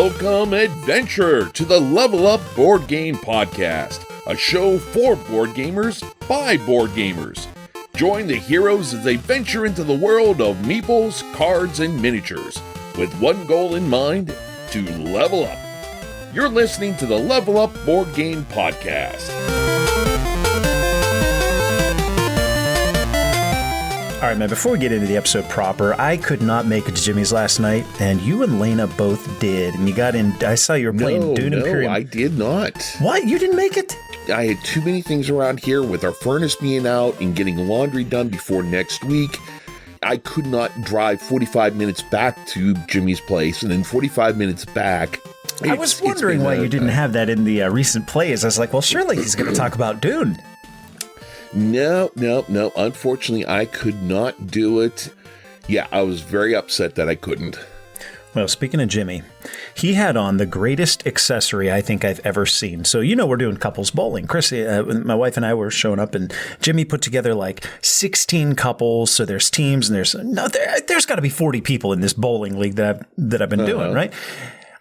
Welcome, adventure, to the Level Up Board Game Podcast, a show for board gamers by board gamers. Join the heroes as they venture into the world of meeples, cards, and miniatures, with one goal in mind: to level up. You're listening to the Level Up Board Game Podcast. All right, man, before we get into the episode proper, I could not make it to Jimmy's last night, and you and Lena both did, and you got in. I saw you were playing Dune Imperium. No, I did not. What? You didn't make it? I had too many things around here with our furnace being out and getting laundry done before next week. I could not drive 45 minutes back to Jimmy's place and then 45 minutes back. I was wondering why you didn't have that in the recent plays. I was like, well, surely he's going to talk about Dune. No. Unfortunately, I could not do it. Yeah, I was very upset that I couldn't. Well, speaking of Jimmy, he had on the greatest accessory I think I've ever seen. So, we're doing couples bowling. Chris, my wife and I were showing up, and Jimmy put together like 16 couples. So there's teams, and there's got to be 40 people in this bowling league that I've been doing, right?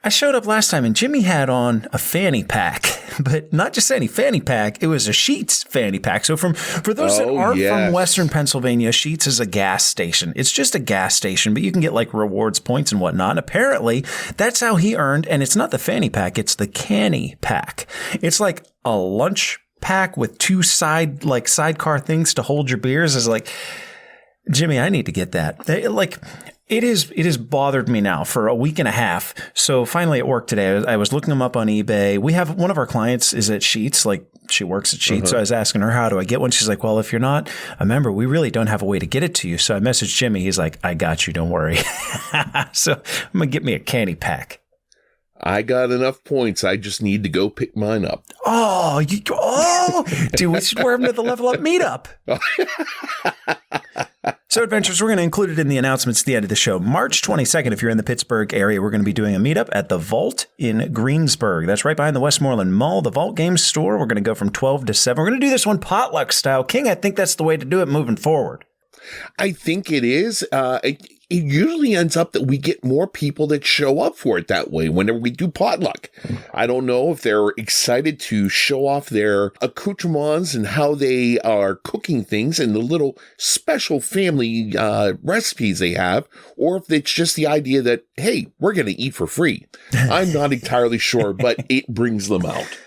I showed up last time, and Jimmy had on a fanny pack, but not just any fanny pack. It was a Sheetz fanny pack. So for those that aren't from Western Pennsylvania, Sheetz is a gas station. It's just a gas station, but you can get like rewards points and whatnot. And apparently, that's how he earned. And it's not the fanny pack; it's the canny pack. It's like a lunch pack with two sidecar things to hold your beers. Is like, Jimmy, I need to get that. It has bothered me now for a week and a half. So finally at work today, I was looking them up on eBay. We have one of our clients is at Sheetz, like she works at Sheetz. So I was asking her, how do I get one? She's like, well, if you're not a member, we really don't have a way to get it to you. So I messaged Jimmy. He's like, I got you. Don't worry. So I'm going to get me a candy pack. I got enough points. I just need to go pick mine up. Dude, we should wear them to the Level Up meetup. So, adventurers, we're going to include it in the announcements at the end of the show. March 22nd, if you're in the Pittsburgh area, we're going to be doing a meetup at the Vault in Greensburg. That's right behind the Westmoreland Mall, the Vault Games store. We're going to go from 12 to 7. We're going to do this one potluck style. King, I think that's the way to do it moving forward. I think it is. It usually ends up that we get more people that show up for it that way whenever we do potluck. I don't know if they're excited to show off their accoutrements and how they are cooking things and the little special family recipes they have, or if it's just the idea that, hey, we're going to eat for free. I'm not entirely sure, but it brings them out.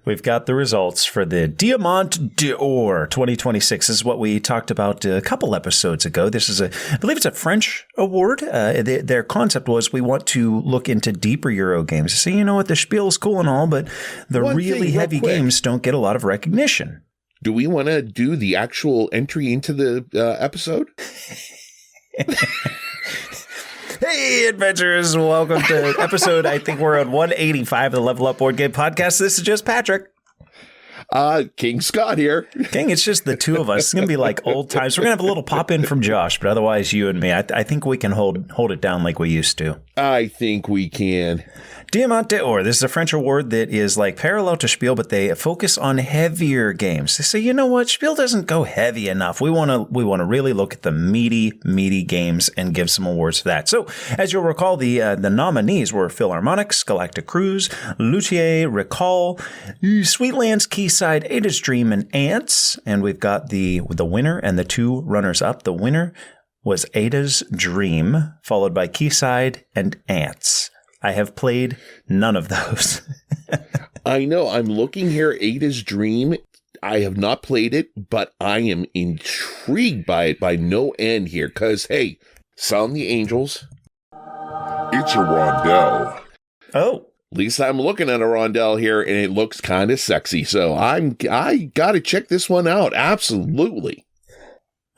We've got the results for the Diamant d'Or 2026. This is what we talked about a couple episodes ago. This is I believe it's a French award. Their concept was we want to look into deeper Euro games. So, the spiel is cool and all, but the really heavy games don't get a lot of recognition. Do we want to do the actual entry into the episode? Hey, adventurers. Welcome to episode, I think we're on 185 of the Level Up Board Game Podcast. This is just Patrick. King Scott here. King, it's just the two of us. It's going to be like old times. We're going to have a little pop in from Josh, but otherwise you and me. I think we can hold it down like we used to. I think we can. Diamant d'Or. This is a French award that is like parallel to Spiel, but they focus on heavier games. They say, you know what? Spiel doesn't go heavy enough. We want to really look at the meaty games and give some awards for that. So, as you'll recall, the nominees were Philharmonics, Galactic Cruise, Luthier, Recall, Sweetlands, Quayside, Ada's Dream, and Ants. And we've got the winner and the two runners-up. The winner was Ada's Dream, followed by Quayside and Ants. I have played none of those. I know. I'm looking here, Ada's Dream. I have not played it, but I am intrigued by it by no end here. Because, hey, Sound the Angels. It's a rondelle. Oh. At least I'm looking at a rondelle here, and it looks kind of sexy. So I got to check this one out. Absolutely.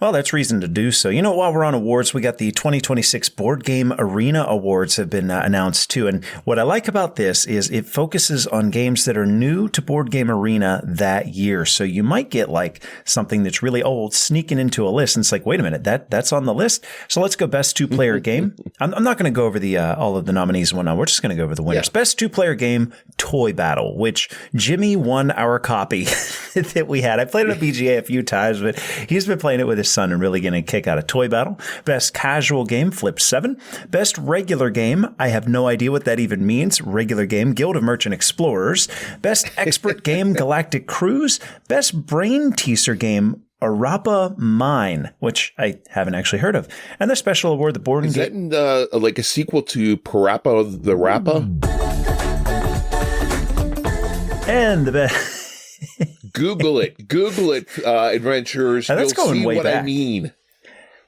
Well, that's reason to do so. While we're on awards, we got the 2026 Board Game Arena Awards have been announced too. And what I like about this is it focuses on games that are new to Board Game Arena that year. So you might get like something that's really old sneaking into a list. And it's like, wait a minute, that's on the list. So let's go best two-player game. I'm not going to go over the all of the nominees and whatnot. We're just going to go over the winners. Yeah. Best two-player game, Toy Battle, which Jimmy won our copy that we had. I played it on BGA a few times, but he's been playing it with his son and really getting a kick out of Toy Battle. Best casual game, Flip 7. Best regular game, I have no idea what that even means. Regular game, Guild of Merchant Explorers. Best expert game, Galactic Cruise. Best brain teaser game, Arapa Mine, which I haven't actually heard of. And the special award, the board Is game. that in like a sequel to Parappa the Rappa? And the best. Google it, adventurers. Now, that's You'll going see way what back. I mean.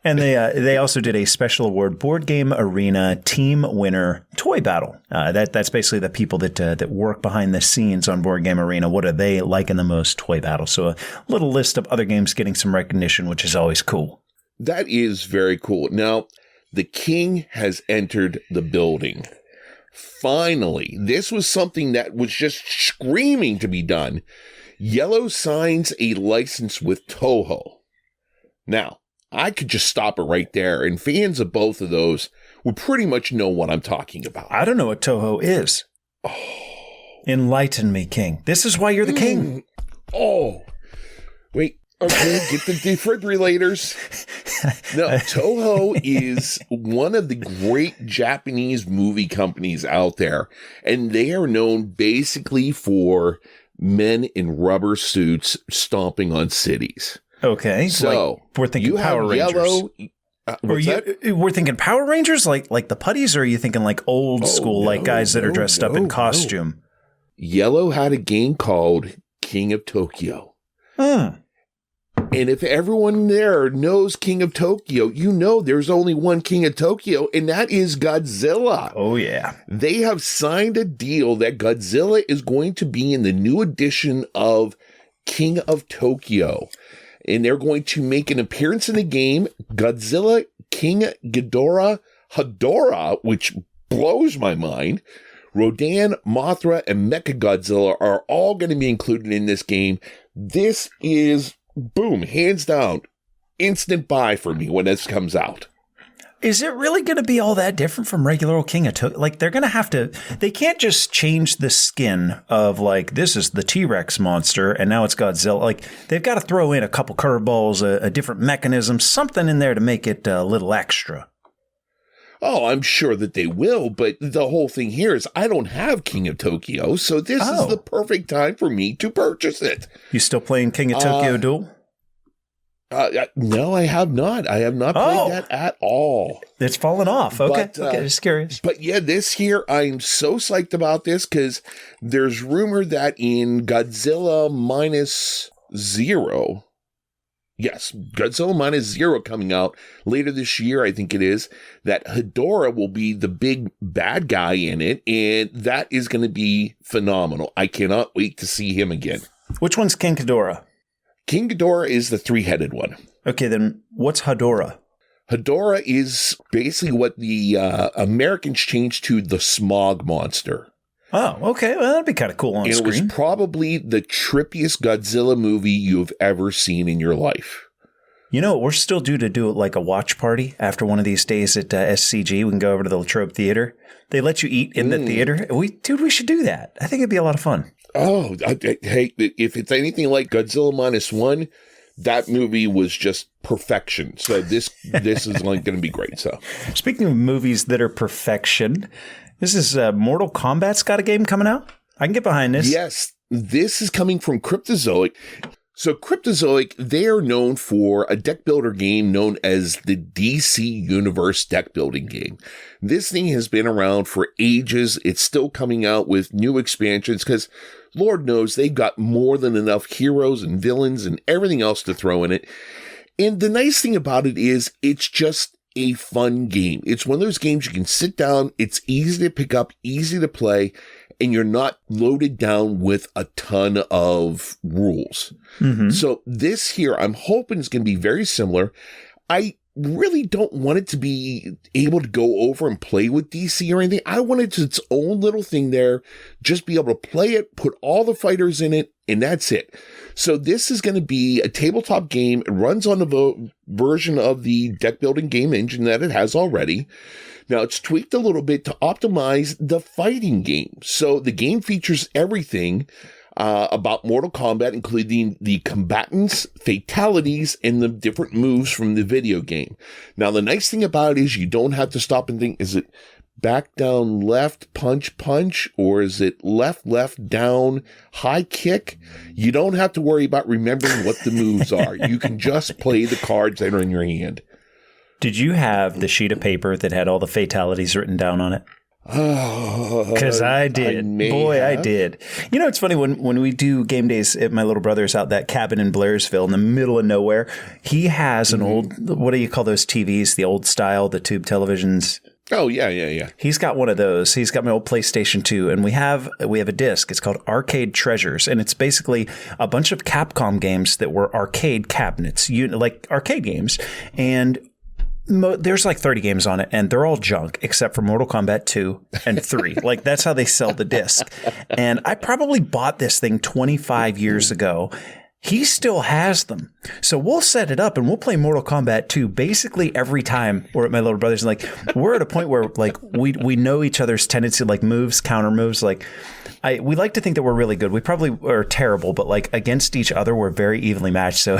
And they also did a special award, Board Game Arena Team Winner Toy Battle. That's basically the people that work behind the scenes on Board Game Arena. What are they liking the most? Toy Battle. So a little list of other games getting some recognition, which is always cool. That is very cool. Now, the king has entered the building. Finally, this was something that was just screaming to be done. Yellow signs a license with Toho. Now, I could just stop it right there, and fans of both of those would pretty much know what I'm talking about. I don't know what Toho is. Oh. Enlighten me, King. This is why you're the king. Oh. Wait. Okay, get the defibrillators. No, Toho is one of the great Japanese movie companies out there, and they are known basically for men in rubber suits stomping on cities. Okay, so like, we're thinking Power Rangers. We're thinking Power Rangers, like the putties, or are you thinking like old school, like guys that are dressed up in costume? Yellow had a game called King of Tokyo. And if everyone there knows King of Tokyo, you know there's only one King of Tokyo, and that is Godzilla. Oh, yeah. They have signed a deal that Godzilla is going to be in the new edition of King of Tokyo. And they're going to make an appearance in the game. Godzilla, King Ghidorah, which blows my mind. Rodan, Mothra, and Mechagodzilla are all going to be included in this game. This is... boom, hands down, instant buy for me when this comes out. Is it really going to be all that different from regular old King of Tokyo? Like, they're going to have to, they can't just change the skin of, like, this is the T-Rex monster, and now it's Godzilla. Like, they've got to throw in a couple curveballs, a different mechanism, something in there to make it a little extra. Oh, I'm sure that they will, but the whole thing here is I don't have King of Tokyo, so this is the perfect time for me to purchase it. You still playing King of Tokyo Duel? No, I have not. I have not played that at all. It's fallen off. Okay, just curious. But yeah, this here, I'm so psyched about this because there's rumor that in Godzilla -0... Yes, Godzilla -0 coming out later this year, I think it is, that Hedorah will be the big bad guy in it, and that is going to be phenomenal. I cannot wait to see him again. Which one's King Ghidorah? King Ghidorah is the three-headed one. Okay, then what's Hedorah? Hedorah is basically what the Americans changed to the smog monster. Oh, okay. Well, that'd be kind of cool on screen. And it was probably the trippiest Godzilla movie you've ever seen in your life. You know, we're still due to do like a watch party after one of these days at SCG. We can go over to the Latrobe Theater. They let you eat in the theater. We should do that. I think it'd be a lot of fun. Oh, hey, if it's anything like Godzilla -1, that movie was just perfection. So this is like going to be great. So, speaking of movies that are perfection, this is Mortal Kombat's got a game coming out. I can get behind this. Yes, this is coming from Cryptozoic. So Cryptozoic, they are known for a deck builder game known as the DC Universe deck building game. This thing has been around for ages. It's still coming out with new expansions because Lord knows they've got more than enough heroes and villains and everything else to throw in it. And the nice thing about it is it's just a fun game. It's one of those games you can sit down. It's easy to pick up, easy to play, and you're not loaded down with a ton of rules. Mm-hmm. So this here, I'm hoping is going to be very similar. I really don't want it to be able to go over and play with DC or anything. I want it to its own little thing there, just be able to play it, put all the fighters in it, and that's it. So this is going to be a tabletop game. It runs on the version of the deck building game engine that it has already. Now it's tweaked a little bit to optimize the fighting game. So the game features everything. about Mortal Kombat, including the combatants, fatalities, and the different moves from the video game. Now, the nice thing about it is you don't have to stop and think, is it back, down, left, punch, punch, or is it left, left, down, high kick? You don't have to worry about remembering what the moves are. You can just play the cards that are in your hand. Did you have the sheet of paper that had all the fatalities written down on it? Because I did. I did. You know, it's funny when we do game days at my little brother's out that cabin in Blairsville in the middle of nowhere. He has an old, what do you call those TVs? The old style, the tube televisions. Oh, yeah. He's got one of those. He's got my old PlayStation 2, and we have a disc. It's called Arcade Treasures, and it's basically a bunch of Capcom games that were arcade cabinets, like arcade games, and there's like 30 games on it, and they're all junk except for Mortal Kombat 2 and 3. Like, that's how they sell the disc. And I probably bought this thing 25 years ago. He still has them. So we'll set it up and we'll play Mortal Kombat 2 basically every time we're at my little brother's. And like, we're at a point where like we know each other's tendency, like moves, counter moves. Like we like to think that we're really good. We probably are terrible, but like against each other, we're very evenly matched. So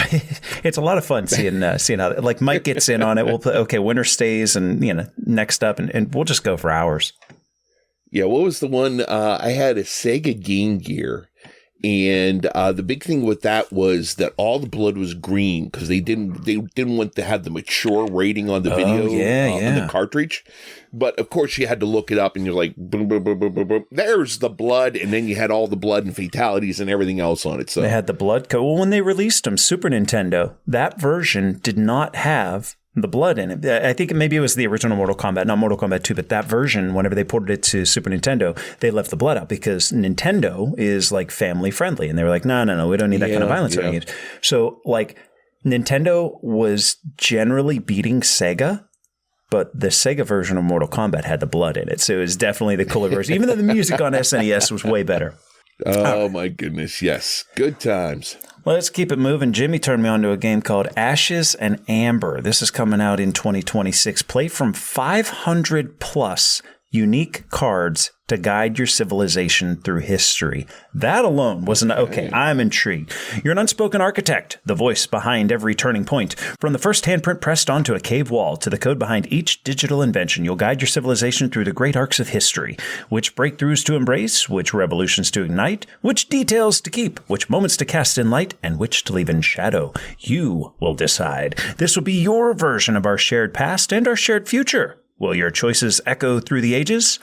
it's a lot of fun seeing how like Mike gets in on it. We'll play, okay, winner stays and, next up and we'll just go for hours. Yeah. What was the one? I had a Sega Game Gear. And the big thing with that was that all the blood was green because they didn't want to have the mature rating on the video on the cartridge. But of course, you had to look it up, and you're like, boom, boom, boom, boom, boom, boom. There's the blood, and then you had all the blood and fatalities and everything else on it. So they had the blood code. Well, when they released them, Super Nintendo, that version did not have the blood in it. I think maybe it was the original Mortal Kombat, not Mortal Kombat 2, but that version, whenever they ported it to Super Nintendo, they left the blood out because Nintendo is like family friendly. And they were like, no, we don't need that kind of violence in our games. So like Nintendo was generally beating Sega, but the Sega version of Mortal Kombat had the blood in it. So it was definitely the cooler version, even though the music on SNES was way better. Oh, my goodness. Yes. Good times. Let's keep it moving. Jimmy turned me on to a game called Ashes and Amber. This is coming out in 2026. Play from 500 plus unique cards to guide your civilization through history. That alone was okay. I'm intrigued. You're an unspoken architect, the voice behind every turning point. From the first handprint pressed onto a cave wall to the code behind each digital invention, you'll guide your civilization through the great arcs of history. Which breakthroughs to embrace, which revolutions to ignite, which details to keep, which moments to cast in light, and which to leave in shadow. You will decide. This will be your version of our shared past and our shared future. Will your choices echo through the ages?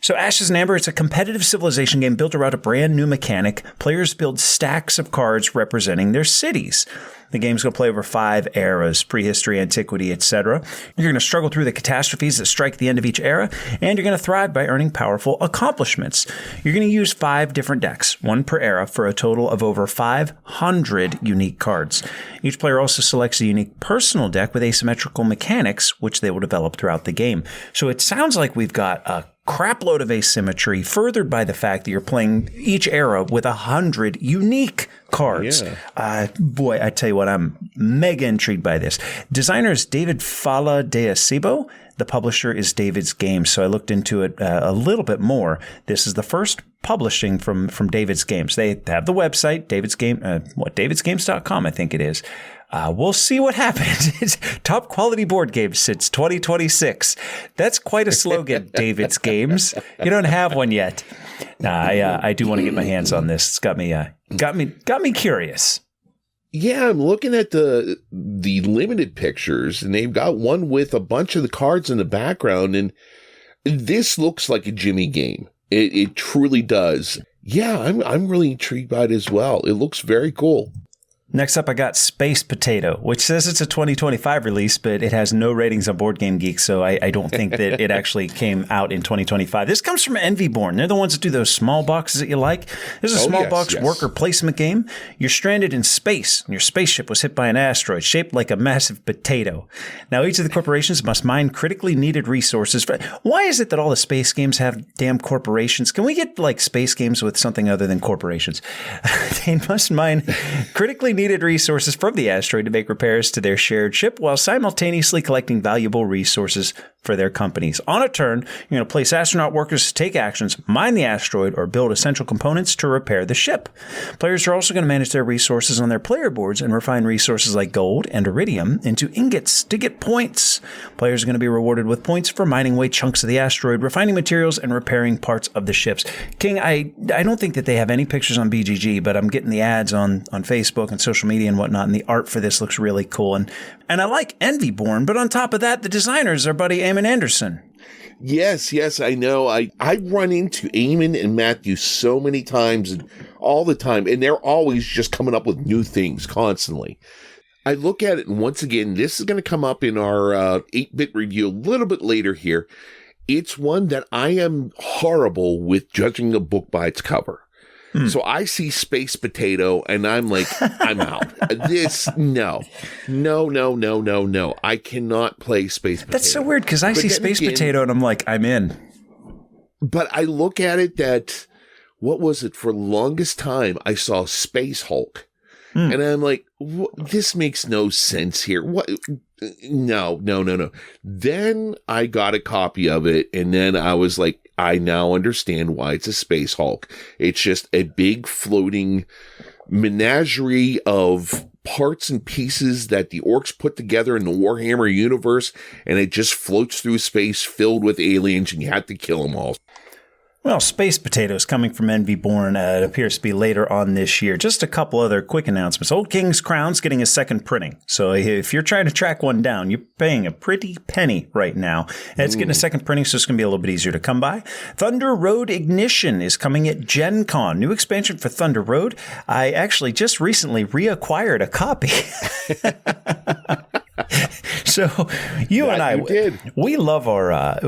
So Ashes and Amber, it's a competitive civilization game built around a brand new mechanic. Players build stacks of cards representing their cities. The game's going to play over 5 eras, prehistory, antiquity, etc. You're going to struggle through the catastrophes that strike the end of each era, and you're going to thrive by earning powerful accomplishments. You're going to use 5 different decks, 1 per era, for a total of over 500 unique cards. Each player also selects a unique personal deck with asymmetrical mechanics, which they will develop throughout the game. So it sounds like we've got a crapload of asymmetry, furthered by the fact that you're playing each era with 100 unique cards. Yeah. Boy, I tell you what, I'm mega intrigued by this. Designer is David Fala de Acebo. The publisher is David's Games. So I looked into it a little bit more. This is the first publishing from David's Games. They have the website, davidsgames.com, I think it is. We'll see what happens. It's top quality board games since 2026. That's quite a slogan, David's Games. You don't have one yet. I do want to get my hands on this. It's got me curious. Yeah, I'm looking at the limited pictures, and they've got one with a bunch of the cards in the background, and this looks like a Jimmy game. It truly does. Yeah, I'm really intrigued by it as well. It looks very cool. Next up, I got Space Potato, which says it's a 2025 release, but it has no ratings on Board Game Geek, so I don't think that it actually came out in 2025. This comes from Envyborn. They're the ones that do those small boxes that you like. This is a small box worker placement game. You're stranded in space, and your spaceship was hit by an asteroid shaped like a massive potato. Now, each of the corporations must mine critically needed resources. Why is it that all the space games have damn corporations? Can we get, like, space games with something other than corporations? They must mine critically needed resources from the asteroid to make repairs to their shared ship while simultaneously collecting valuable resources for their companies. On a turn, you're going to place astronaut workers to take actions, mine the asteroid, or build essential components to repair the ship. Players are also going to manage their resources on their player boards and refine resources like gold and iridium into ingots to get points. Players are going to be rewarded with points for mining away chunks of the asteroid, refining materials, and repairing parts of the ships. King, I don't think that they have any pictures on BGG, but I'm getting the ads on Facebook and social media and whatnot, and the art for this looks really cool. And I like Envyborn, but on top of that, the designers are Buddy Eamon Anderson. Yes, I know. I run into Eamon and Matthew so many times and all the time, and they're always just coming up with new things constantly. I look at it, and once again, this is going to come up in our 8-bit review a little bit later here. It's one that I am horrible with judging a book by its cover. So I see Space Potato and I'm like, I'm out. No. I cannot play Space Potato. That's so weird because I see Space Potato and I'm like, I'm in. But I look at it that, what was it? For the longest time, I saw Space Hulk. And I'm like, this makes no sense here. What? No. Then I got a copy of it, and then I was like, I now understand why it's a Space Hulk. It's just a big floating menagerie of parts and pieces that the orcs put together in the Warhammer universe, and it just floats through space filled with aliens, and you have to kill them all. Well, Space Potatoes coming from Envyborn. It appears to be later on this year. Just a couple other quick announcements. Old King's Crown's getting a second printing. So if you're trying to track one down, you're paying a pretty penny right now. And it's getting a second printing, so it's going to be a little bit easier to come by. Thunder Road Ignition is coming at Gen Con. New expansion for Thunder Road. I actually just recently reacquired a copy. So you and I, we love our,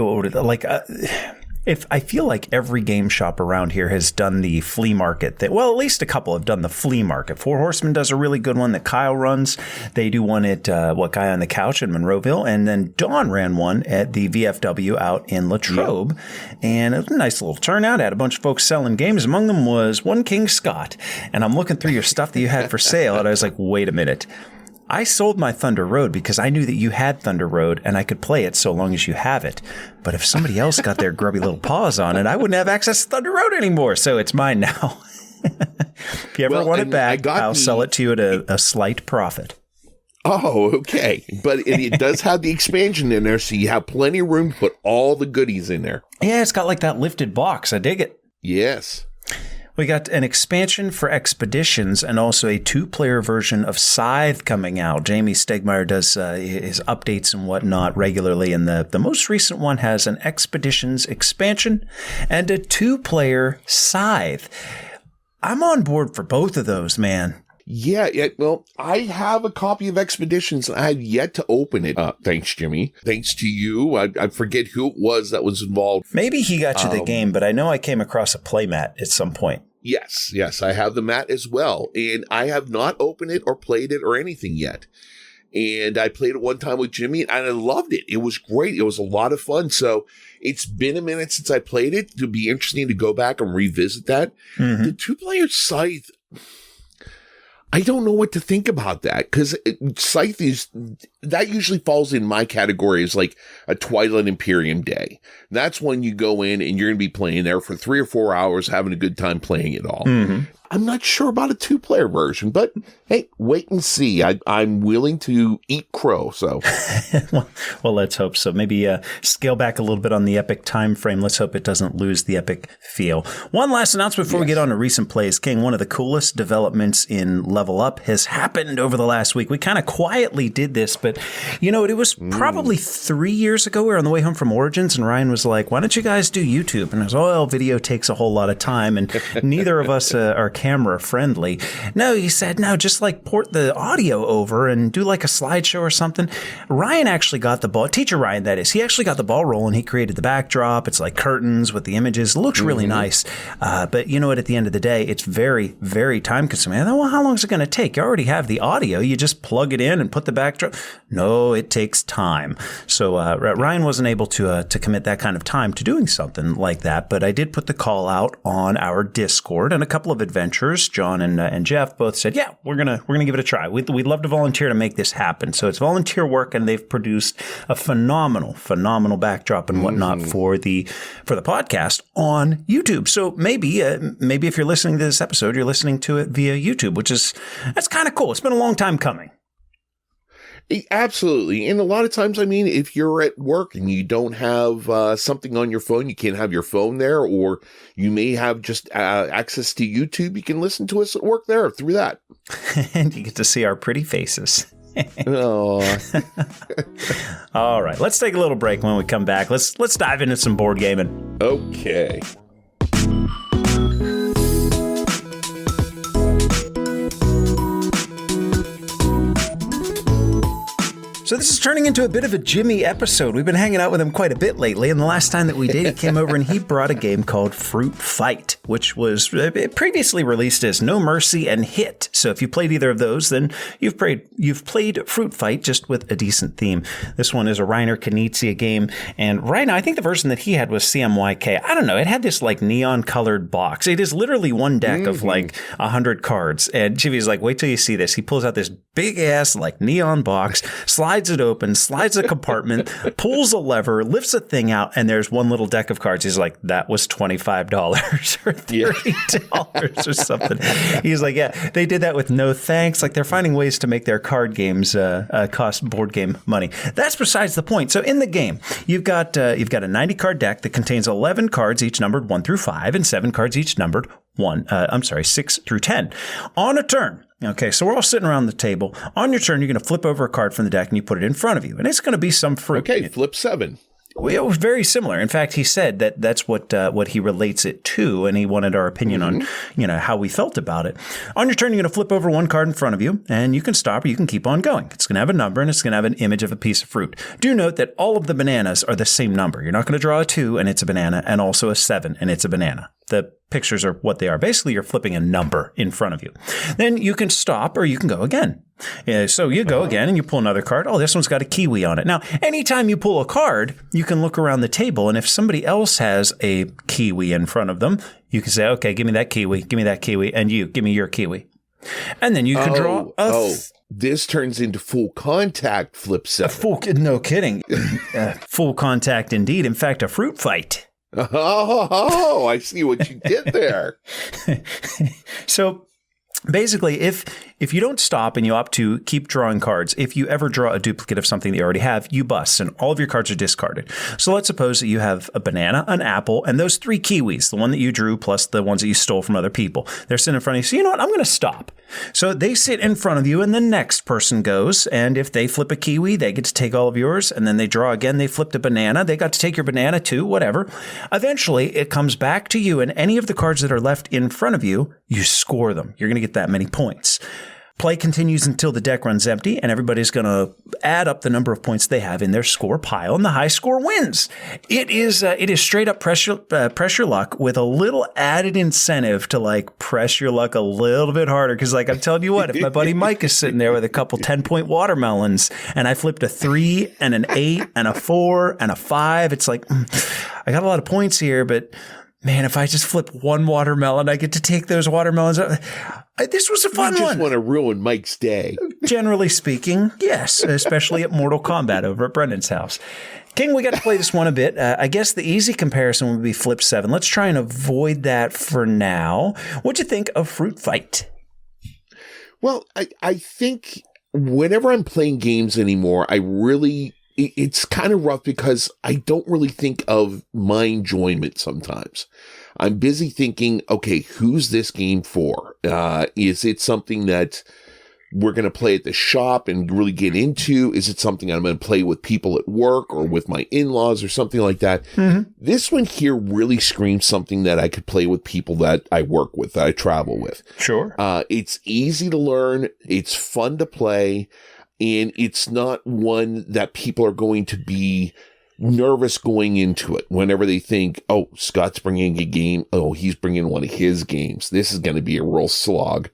if I feel like every game shop around here has done the flea market, at least a couple have done the flea market. Four Horsemen does a really good one that Kyle runs. They do one at Guy on the Couch in Monroeville, and then Dawn ran one at the VFW out in Latrobe, and it was a nice little turnout. I had a bunch of folks selling games. Among them was one King Scott, and I'm looking through your stuff that you had for sale, and I was like, wait a minute. I sold my Thunder Road because I knew that you had Thunder Road and I could play it so long as you have it. But if somebody else got their grubby little paws on it, I wouldn't have access to Thunder Road anymore. So it's mine now. If you ever want it back, I'll sell it to you at a slight profit. Oh, okay. But it does have the expansion in there, so you have plenty of room to put all the goodies in there. Yeah, it's got like that lifted box. I dig it. Yes. We got an expansion for Expeditions and also a 2-player version of Scythe coming out. Jamie Stegmaier does his updates and whatnot regularly, and the most recent one has an Expeditions expansion and a 2-player Scythe. I'm on board for both of those, man. Yeah. Well, I have a copy of Expeditions. I have yet to open it. Thanks, Jimmy. Thanks to you. I forget who it was that was involved. Maybe he got you the game, but I know I came across a playmat at some point. Yes, I have the mat as well, and I have not opened it or played it or anything yet. And I played it one time with Jimmy, and I loved it. It was great. It was a lot of fun. So it's been a minute since I played it. It'll be interesting to go back and revisit that. Mm-hmm. The 2-player Scythe, I don't know what to think about that, because Scythe that usually falls in my category as like a Twilight Imperium day. That's when you go in and you're going to be playing there for 3 or 4 hours, having a good time playing it all. Mm-hmm. I'm not sure about a 2-player version, but hey, wait and see. I'm willing to eat crow. So, well, let's hope so. Maybe scale back a little bit on the epic time frame. Let's hope it doesn't lose the epic feel. One last announcement before we get on to recent plays. King, one of the coolest developments in Level Up has happened over the last week. We kind of quietly did this, but it was probably 3 years ago. We were on the way home from Origins, and Ryan was like, "Why don't you guys do YouTube?" And I was, "Oh, video takes a whole lot of time, and neither of us are camera friendly." No, he said, no, just like port the audio over and do like a slideshow or something. Ryan actually got the ball, teacher Ryan, that is, he actually got the ball rolling. He created the backdrop. It's like curtains with the images. It looks really nice. But you know what, at the end of the day, it's very, very time consuming. Well, how long is it going to take? You already have the audio. You just plug it in and put the backdrop. No, it takes time. So Ryan wasn't able to commit that kind of time to doing something like that. But I did put the call out on our Discord, and a couple of adventures Adventures, John and Jeff both said, yeah, we're gonna give it a try. We'd love to volunteer to make this happen. So it's volunteer work, and they've produced a phenomenal backdrop and whatnot for the podcast on YouTube. So maybe if you're listening to this episode, you're listening to it via YouTube, that's kind of cool. It's been a long time coming. Absolutely. And a lot of times, I mean, if you're at work and you don't have something on your phone, you can't have your phone there, or you may have just access to YouTube, you can listen to us at work there through that. And you get to see our pretty faces. Oh. All right, let's take a little break. When we come back, let's dive into some board gaming. Okay. So this is turning into a bit of a Jimmy episode. We've been hanging out with him quite a bit lately, and the last time that we did, he came over and he brought a game called Fruit Fight, which was previously released as No Mercy and Hit. So if you played either of those, then you've played Fruit Fight, just with a decent theme. This one is a Reiner Knizia game, and right now I think the version that he had was CMYK. I don't know. It had this like neon colored box. It is literally one deck of like 100 cards, and Jimmy's like, wait till you see this. He pulls out this big ass like neon box, slides it open, slides a compartment, pulls a lever, lifts a thing out, and there's one little deck of cards. He's like, that was $25 or $30 or something. He's like, yeah, they did that with no thanks. Like, they're finding ways to make their card games cost board game money. That's besides the point. So in the game, you've got a 90 card deck that contains 11 cards, each numbered 1 through 5, and 7 cards each numbered 6 through 10. On a turn. Okay, so we're all sitting around the table. On your turn, you're going to flip over a card from the deck and you put it in front of you. And it's going to be some fruit. Okay, flip 7. It was very similar. In fact, he said that that's what he relates it to, and he wanted our opinion on, how we felt about it. On your turn, you're going to flip over one card in front of you, and you can stop or you can keep on going. It's going to have a number, and it's going to have an image of a piece of fruit. Do note that all of the bananas are the same number. You're not going to draw a 2, and it's a banana, and also a 7, and it's a banana. The pictures are what they are. Basically, you're flipping a number in front of you. Then you can stop or you can go again. So you go again and you pull another card. Oh, this one's got a kiwi on it. Now, anytime you pull a card, you can look around the table, and if somebody else has a kiwi in front of them, you can say, okay, give me that kiwi, and you, give me your kiwi. And then you can draw this turns into full contact flip 7. No kidding. Full contact indeed. In fact, a fruit fight. Oh, I see what you did there. So basically, if you don't stop and you opt to keep drawing cards, if you ever draw a duplicate of something that you already have, you bust and all of your cards are discarded. So let's suppose that you have a banana, an apple, and those 3 kiwis, the one that you drew plus the ones that you stole from other people. They're sitting in front of you. So you know what? I'm going to stop. So they sit in front of you and the next person goes. And if they flip a kiwi, they get to take all of yours. And then they draw again. They flipped a banana. They got to take your banana too, whatever. Eventually, it comes back to you, and any of the cards that are left in front of you, you score them. You're going to get that many points. Play continues until the deck runs empty, and everybody's going to add up the number of points they have in their score pile, and the high score wins. It is straight up pressure luck with a little added incentive to like press your luck a little bit harder. Because like I'm telling you what, if my buddy Mike is sitting there with a couple 10-point watermelons, and I flipped a 3 and an 8 and a 4 and a 5, it's like I got a lot of points here, but man, if I just flip one watermelon, I get to take those watermelons. This was a fun one. You just want to ruin Mike's day. Generally speaking, yes, especially at Mortal Kombat over at Brendan's house. King, we got to play this one a bit. I guess the easy comparison would be Flip 7. Let's try and avoid that for now. What'd you think of Fruit Fight? Well, I think whenever I'm playing games anymore, it's kind of rough because I don't really think of my enjoyment sometimes. I'm busy thinking, okay, who's this game for? Is it something that we're going to play at the shop and really get into? Is it something I'm going to play with people at work or with my in-laws or something like that? Mm-hmm. This one here really screams something that I could play with people that I work with, that I travel with. Sure. It's easy to learn. It's fun to play. And it's not one that people are going to be nervous going into it whenever they think, oh, Scott's bringing a game. Oh, he's bringing one of his games. This is going to be a real slog.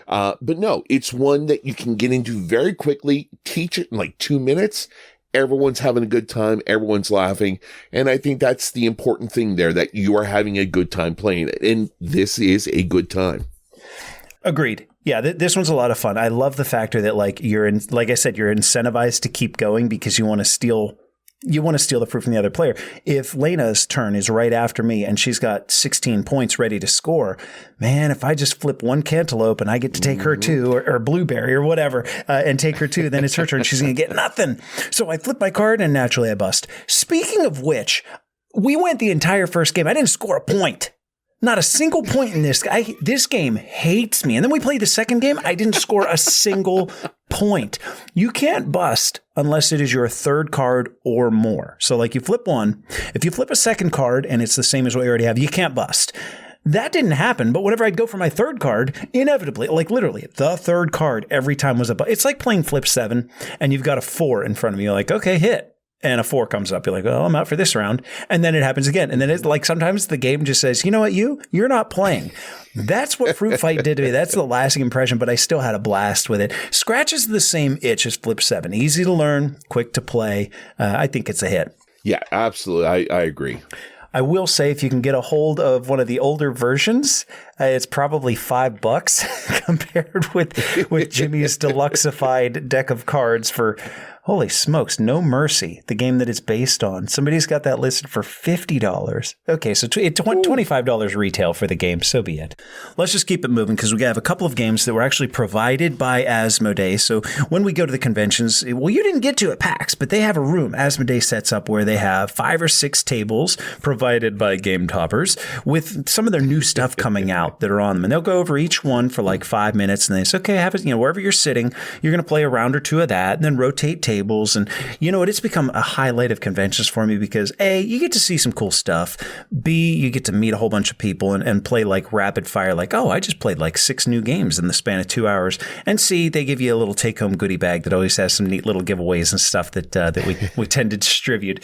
But no, it's one that you can get into very quickly, teach it in like 2 minutes. Everyone's having a good time. Everyone's laughing. And I think that's the important thing there, that you are having a good time playing it. And this is a good time. Agreed. Yeah, this one's a lot of fun. I love the factor that like you're incentivized to keep going because you want to steal the fruit from the other player. If Lena's turn is right after me and she's got 16 points ready to score, man, if I just flip one cantaloupe and I get to take her two or blueberry or whatever and take her two, then it's her turn. She's going to get nothing. So I flip my card and naturally I bust. Speaking of which, we went the entire first game. I didn't score a point. Not a single point in this. This game hates me. And then we played the second game. I didn't score a single point. You can't bust unless it is your third card or more. So like you flip one. If you flip a second card and it's the same as what you already have, you can't bust. That didn't happen. But whenever I'd go for my third card, inevitably, like literally the third card every time was a bust. It's like playing flip 7 and you've got a 4 in front of you. You're like, okay, hit. And a 4 comes up. You're like, oh, I'm out for this round. And then it happens again. And then it's like sometimes the game just says, you know what, you're not playing. That's what Fruit Fight did to me. That's the lasting impression, but I still had a blast with it. Scratches the same itch as Flip 7. Easy to learn, quick to play. I think it's a hit. Yeah, absolutely. I agree. I will say if you can get a hold of one of the older versions, it's probably $5 compared with Jimmy's deluxeified deck of cards for, holy smokes, No Mercy, the game that it's based on. Somebody's got that listed for $50. Okay, so $25 retail for the game, so be it. Let's just keep it moving because we have a couple of games that were actually provided by Asmodee. So when we go to the conventions, well, you didn't get to at PAX, but they have a room Asmodee sets up where they have 5 or 6 tables provided by Game Toppers with some of their new stuff coming out that are on them. And they'll go over each one for like 5 minutes and they say, okay, have it, wherever you're sitting, you're going to play a round or two of that and then rotate tables. And you know what? It's become a highlight of conventions for me because A, you get to see some cool stuff. B, you get to meet a whole bunch of people and play like rapid fire, like, oh, I just played like 6 new games in the span of 2 hours. And C, they give you a little take home goodie bag that always has some neat little giveaways and stuff that we tend to distribute.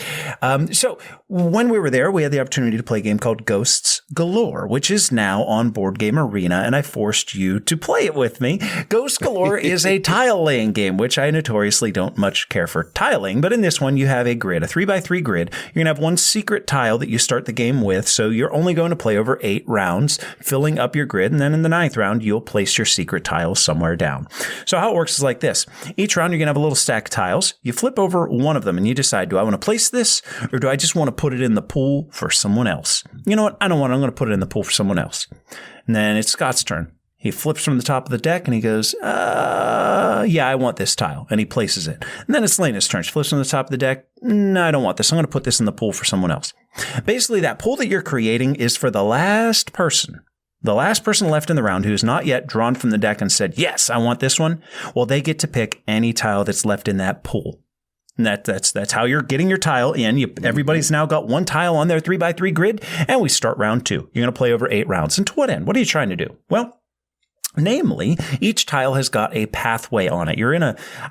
So when we were there, we had the opportunity to play a game called Ghosts Galore, which is now on Board Game Arena, and I forced you to play it with me. Ghosts Galore is a tile laying game, which I notoriously don't much care for tiling, but in this one you have a grid, a 3x3 grid. You're going to have one secret tile that you start the game with, so you're only going to play over 8 rounds, filling up your grid, and then in the 9th round, you'll place your secret tile somewhere down. So how it works is like this. Each round, you're going to have a little stack of tiles. You flip over one of them, and you decide, do I want to place this, or do I just want to put it in the pool for someone else? You know what? I don't want it. I'm going to put it in the pool for someone else. And then it's Scott's turn. He flips from the top of the deck and he goes, yeah, I want this tile. And he places it. And then it's Lena's turn. She flips from the top of the deck. No, I don't want this. I'm going to put this in the pool for someone else. Basically, that pool that you're creating is for the last person. The last person left in the round who has not yet drawn from the deck and said, yes, I want this one. Well, they get to pick any tile that's left in that pool. And that's how you're getting your tile in. Everybody's now got one tile on their 3x3 grid, and we start round 2. You're going to play over 8 rounds. And to what end? What are you trying to do? Well, namely, each tile has got a pathway on it.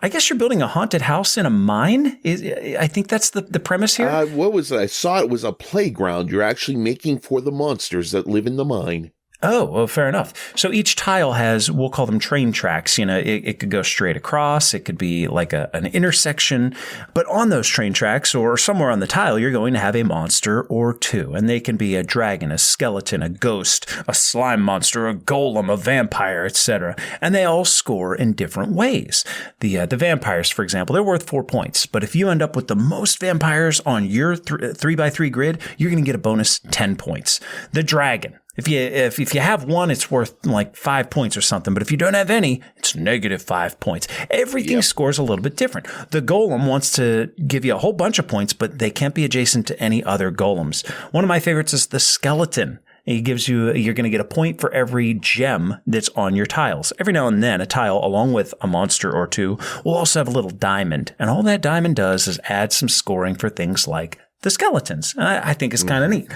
I guess you're building a haunted house in a mine. I think that's the premise here. What was it? I saw it was a playground you're actually making for the monsters that live in the mine. Oh, well, fair enough. So each tile has, we'll call them train tracks. It could go straight across. It could be like an intersection. But on those train tracks or somewhere on the tile, you're going to have a monster or 2. And they can be a dragon, a skeleton, a ghost, a slime monster, a golem, a vampire, etc. And they all score in different ways. The vampires, for example, they're worth 4 points. But if you end up with the most vampires on your 3x3 grid, you're going to get a bonus 10 points. The dragon. If you have one, it's worth like 5 points or something. But if you don't have any, it's negative 5 points. Everything scores a little bit different. The golem wants to give you a whole bunch of points, but they can't be adjacent to any other golems. One of my favorites is the skeleton. You're going to get a point for every gem that's on your tiles. Every now and then, a tile, along with a monster or 2, will also have a little diamond. And all that diamond does is add some scoring for things like the skeletons. And I think it's kind of neat.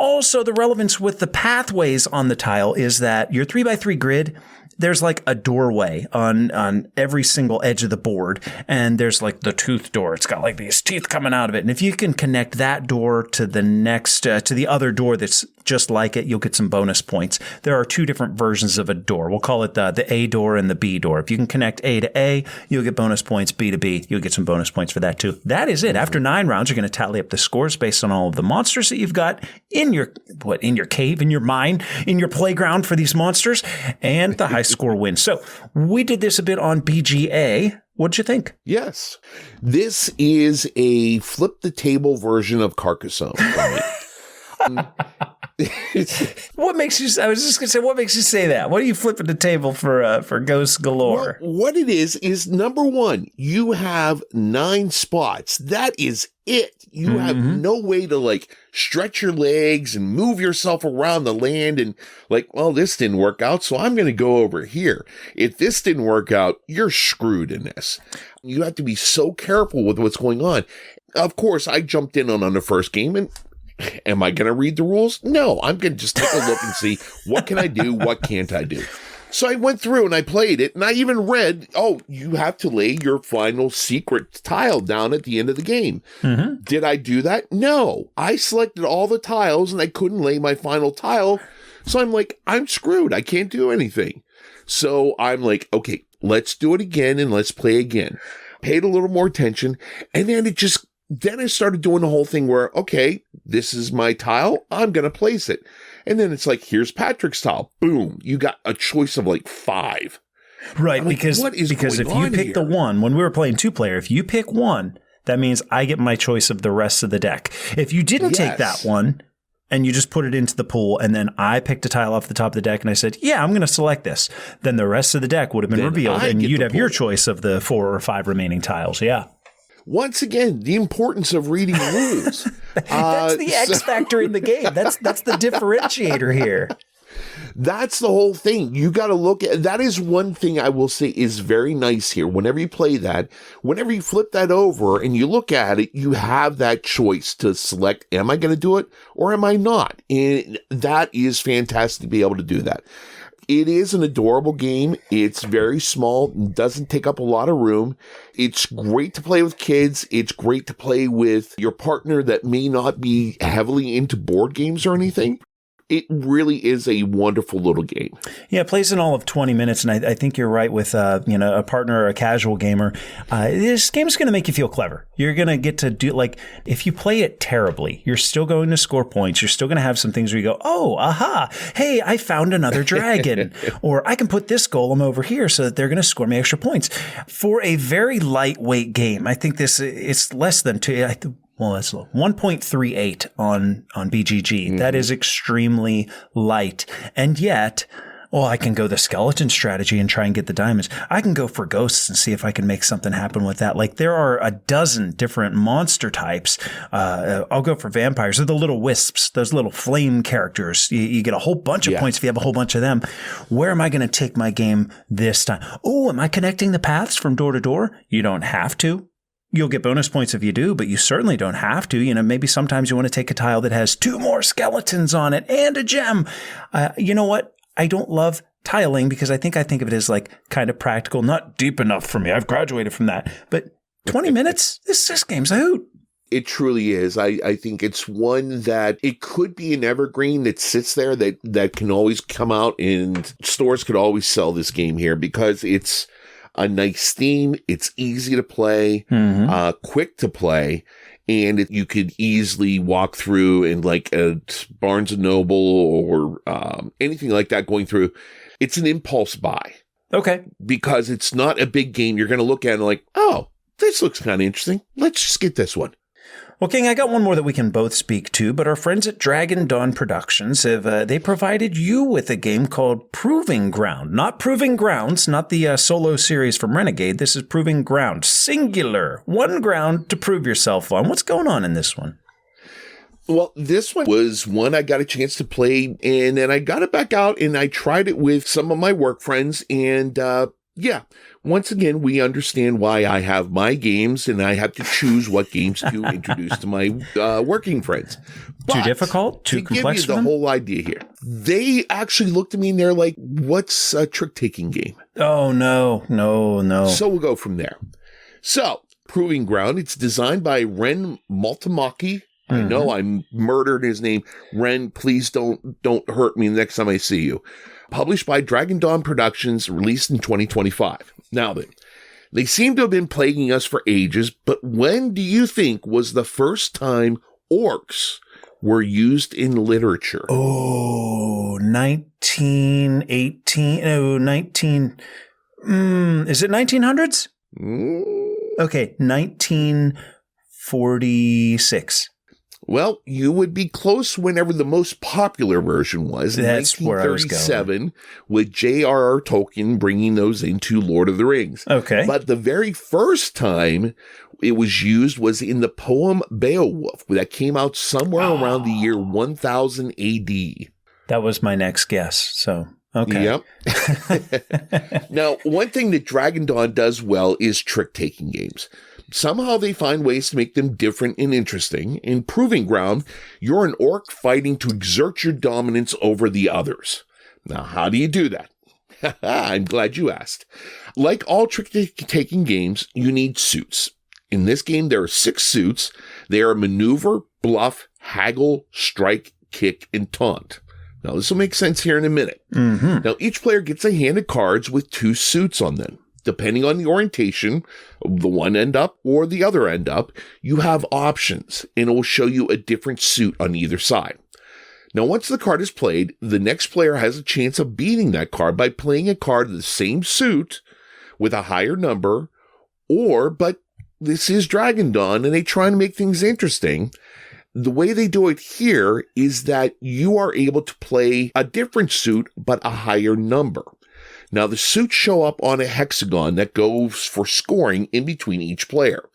Also, the relevance with the pathways on the tile is that your 3x3 grid, there's like a doorway on every single edge of the board. And there's like the tooth door. It's got like these teeth coming out of it. And if you can connect that door to the next, to the other door that's just like it, you'll get some bonus points. There are two different versions of a door. We'll call it the A door and the B door. If you can connect A to A, you'll get bonus points. B to B, you'll get some bonus points for that too. That is it. After 9 rounds, you're going to tally up the scores based on all of the monsters that you've got in your cave, in your mine, in your playground for these monsters, and the high score wins. So we did this a bit on BGA. What'd you think? Yes. This is a flip the table version of Carcassonne. What makes you? I was just gonna say, what makes you say that? What are you flipping the table for Ghost Galore? Well, what it is number one, you have 9 spots. That is it. You have no way to like stretch your legs and move yourself around the land and like, well, this didn't work out, so I'm going to go over here. If this didn't work out, you're screwed in this. You have to be so careful with what's going on. Of course, I jumped in on the first game and am I going to read the rules? No, I'm going to just take a look and see what can I do, what can't I do. So I went through and I played it, and I even read, you have to lay your final secret tile down at the end of the game. Mm-hmm. Did I do that? No. I selected all the tiles, and I couldn't lay my final tile. So I'm like, I'm screwed. I can't do anything. So I'm like, okay, let's do it again, and let's play again. Paid a little more attention, and then I started doing the whole thing where, okay, this is my tile. I'm going to place it. And then it's like, here's Patrick's tile. Boom. You got a choice of like 5. Right. Like, because if you pick the one, when we were playing 2-player, if you pick one, that means I get my choice of the rest of the deck. If you didn't take that one and you just put it into the pool and then I picked a tile off the top of the deck and I said, yeah, I'm going to select this, then the rest of the deck would have been revealed and you'd have your choice of the 4 or 5 remaining tiles. Yeah. Once again, the importance of reading rules. That's the X factor in the game. That's the differentiator here. That's the whole thing. You got to look at that. Is one thing I will say is very nice here. Whenever you play that, whenever you flip that over and you look at it, you have that choice to select, am I going to do it or am I not? And that is fantastic to be able to do that. It is an adorable game. It's very small, doesn't take up a lot of room. It's great to play with kids. It's great to play with your partner that may not be heavily into board games or anything. It really is a wonderful little game. Yeah, it plays in all of 20 minutes, and I think you're right with a partner or a casual gamer. This game is going to make you feel clever. You're going to get to do, like, if you play it terribly, you're still going to score points. You're still going to have some things where you go, oh, aha, hey, I found another dragon. Or I can put this golem over here so that they're going to score me extra points. For a very lightweight game, I think it's less than 2. Well, that's low. 1.38 on BGG. Mm-hmm. That is extremely light. And yet, I can go the skeleton strategy and try and get the diamonds. I can go for ghosts and see if I can make something happen with that. Like, there are a dozen different monster types. I'll go for vampires. They're the little wisps, those little flame characters. You get a whole bunch of points if you have a whole bunch of them. Where am I going to take my game this time? Oh, am I connecting the paths from door to door? You don't have to. You'll get bonus points if you do, but you certainly don't have to. Maybe sometimes you want to take a tile that has 2 more skeletons on it and a gem. You know what? I don't love tiling because I think of it as like kind of practical, not deep enough for me. I've graduated from that. But 20 minutes, this game's a hoot. It truly is. I think it's one that it could be an evergreen that sits there that can always come out, and stores could always sell this game here because it's a nice theme. It's easy to play, quick to play, and you could easily walk through in like a Barnes & Noble or anything like that going through. It's an impulse buy. Okay. Because it's not a big game. You're going to look at it like, oh, this looks kind of interesting. Let's just get this one. Well, King, I got one more that we can both speak to, but our friends at Dragon Dawn Productions they provided you with a game called Proving Ground. Not Proving Grounds, not the solo series from Renegade. This is Proving Ground. Singular. 1 ground to prove yourself on. What's going on in this one? Well, this one was one I got a chance to play, and then I got it back out, and I tried it with some of my work friends, and once again, we understand why I have my games, and I have to choose what games to introduce to my working friends. But too difficult? Too complex? To give you the whole idea here, they actually looked at me and they're like, "What's a trick-taking game?" Oh no! So we'll go from there. So, Proving Ground. It's designed by Ren Maltamaki. I know I murdered his name. Ren, please don't hurt me the next time I see you. Published by Dragon Dawn Productions, released in 2025. Now then, they seem to have been plaguing us for ages, but when do you think was the first time orcs were used in literature? Oh, 1918. Oh, 19. Is it 1900s? Okay, 1946. Well, you would be close whenever the most popular version was. That's where I was going. 1937, with J.R.R. Tolkien bringing those into Lord of the Rings. Okay. But the very first time it was used was in the poem Beowulf, that came out somewhere around the year 1000 A.D. That was my next guess, so... Okay. Yep. Now, one thing that Dragon Dawn does well is trick-taking games. Somehow they find ways to make them different and interesting. In Proving Ground, you're an orc fighting to exert your dominance over the others. Now, how do you do that? I'm glad you asked. Like all trick-taking games, you need suits. In this game, there are 6 suits. They are Maneuver, Bluff, Haggle, Strike, Kick, and Taunt. Now, this will make sense here in a minute. Now, each player gets a hand of cards with 2 suits on them. Depending on the orientation, the one end up or the other end up, you have options, and it will show you a different suit on either side. Now, once the card is played, the next player has a chance of beating that card by playing a card of the same suit with a higher number, but this is Dragon Dawn, and they try to make things interesting. The way they do it here is that you are able to play a different suit, but a higher number. Now, the suits show up on a hexagon that goes for scoring in between each player.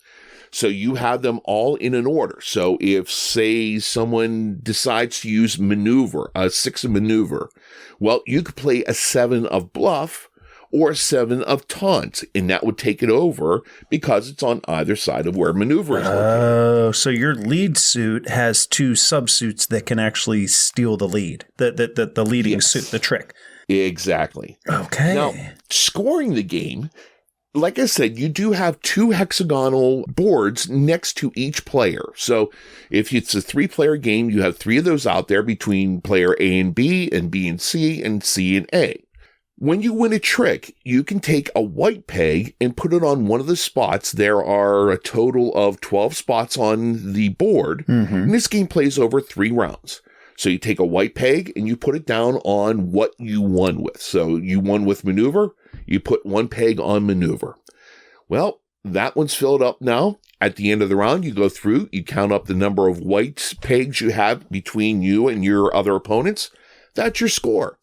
So you have them all in an order. So if, say, someone decides to use Maneuver, a 6 of Maneuver, well, you could play a 7 of Bluff or a 7 of Taunt, and that would take it over because it's on either side of where Maneuver is located. Oh, so your lead suit has 2 subsuits that can actually steal the lead, the leading suit, the trick. Exactly. Okay. Now, scoring the game, like I said, you do have 2 hexagonal boards next to each player. So if it's a 3-player game, you have 3 of those out there between player A and B and C and A. When you win a trick, you can take a white peg and put it on one of the spots. There are a total of 12 spots on the board, and this game plays over 3 rounds. So you take a white peg and you put it down on what you won with. So you won with Maneuver, you put 1 peg on Maneuver. Well, that one's filled up now. At the end of the round, you go through, you count up the number of white pegs you have between you and your other opponents. That's your score.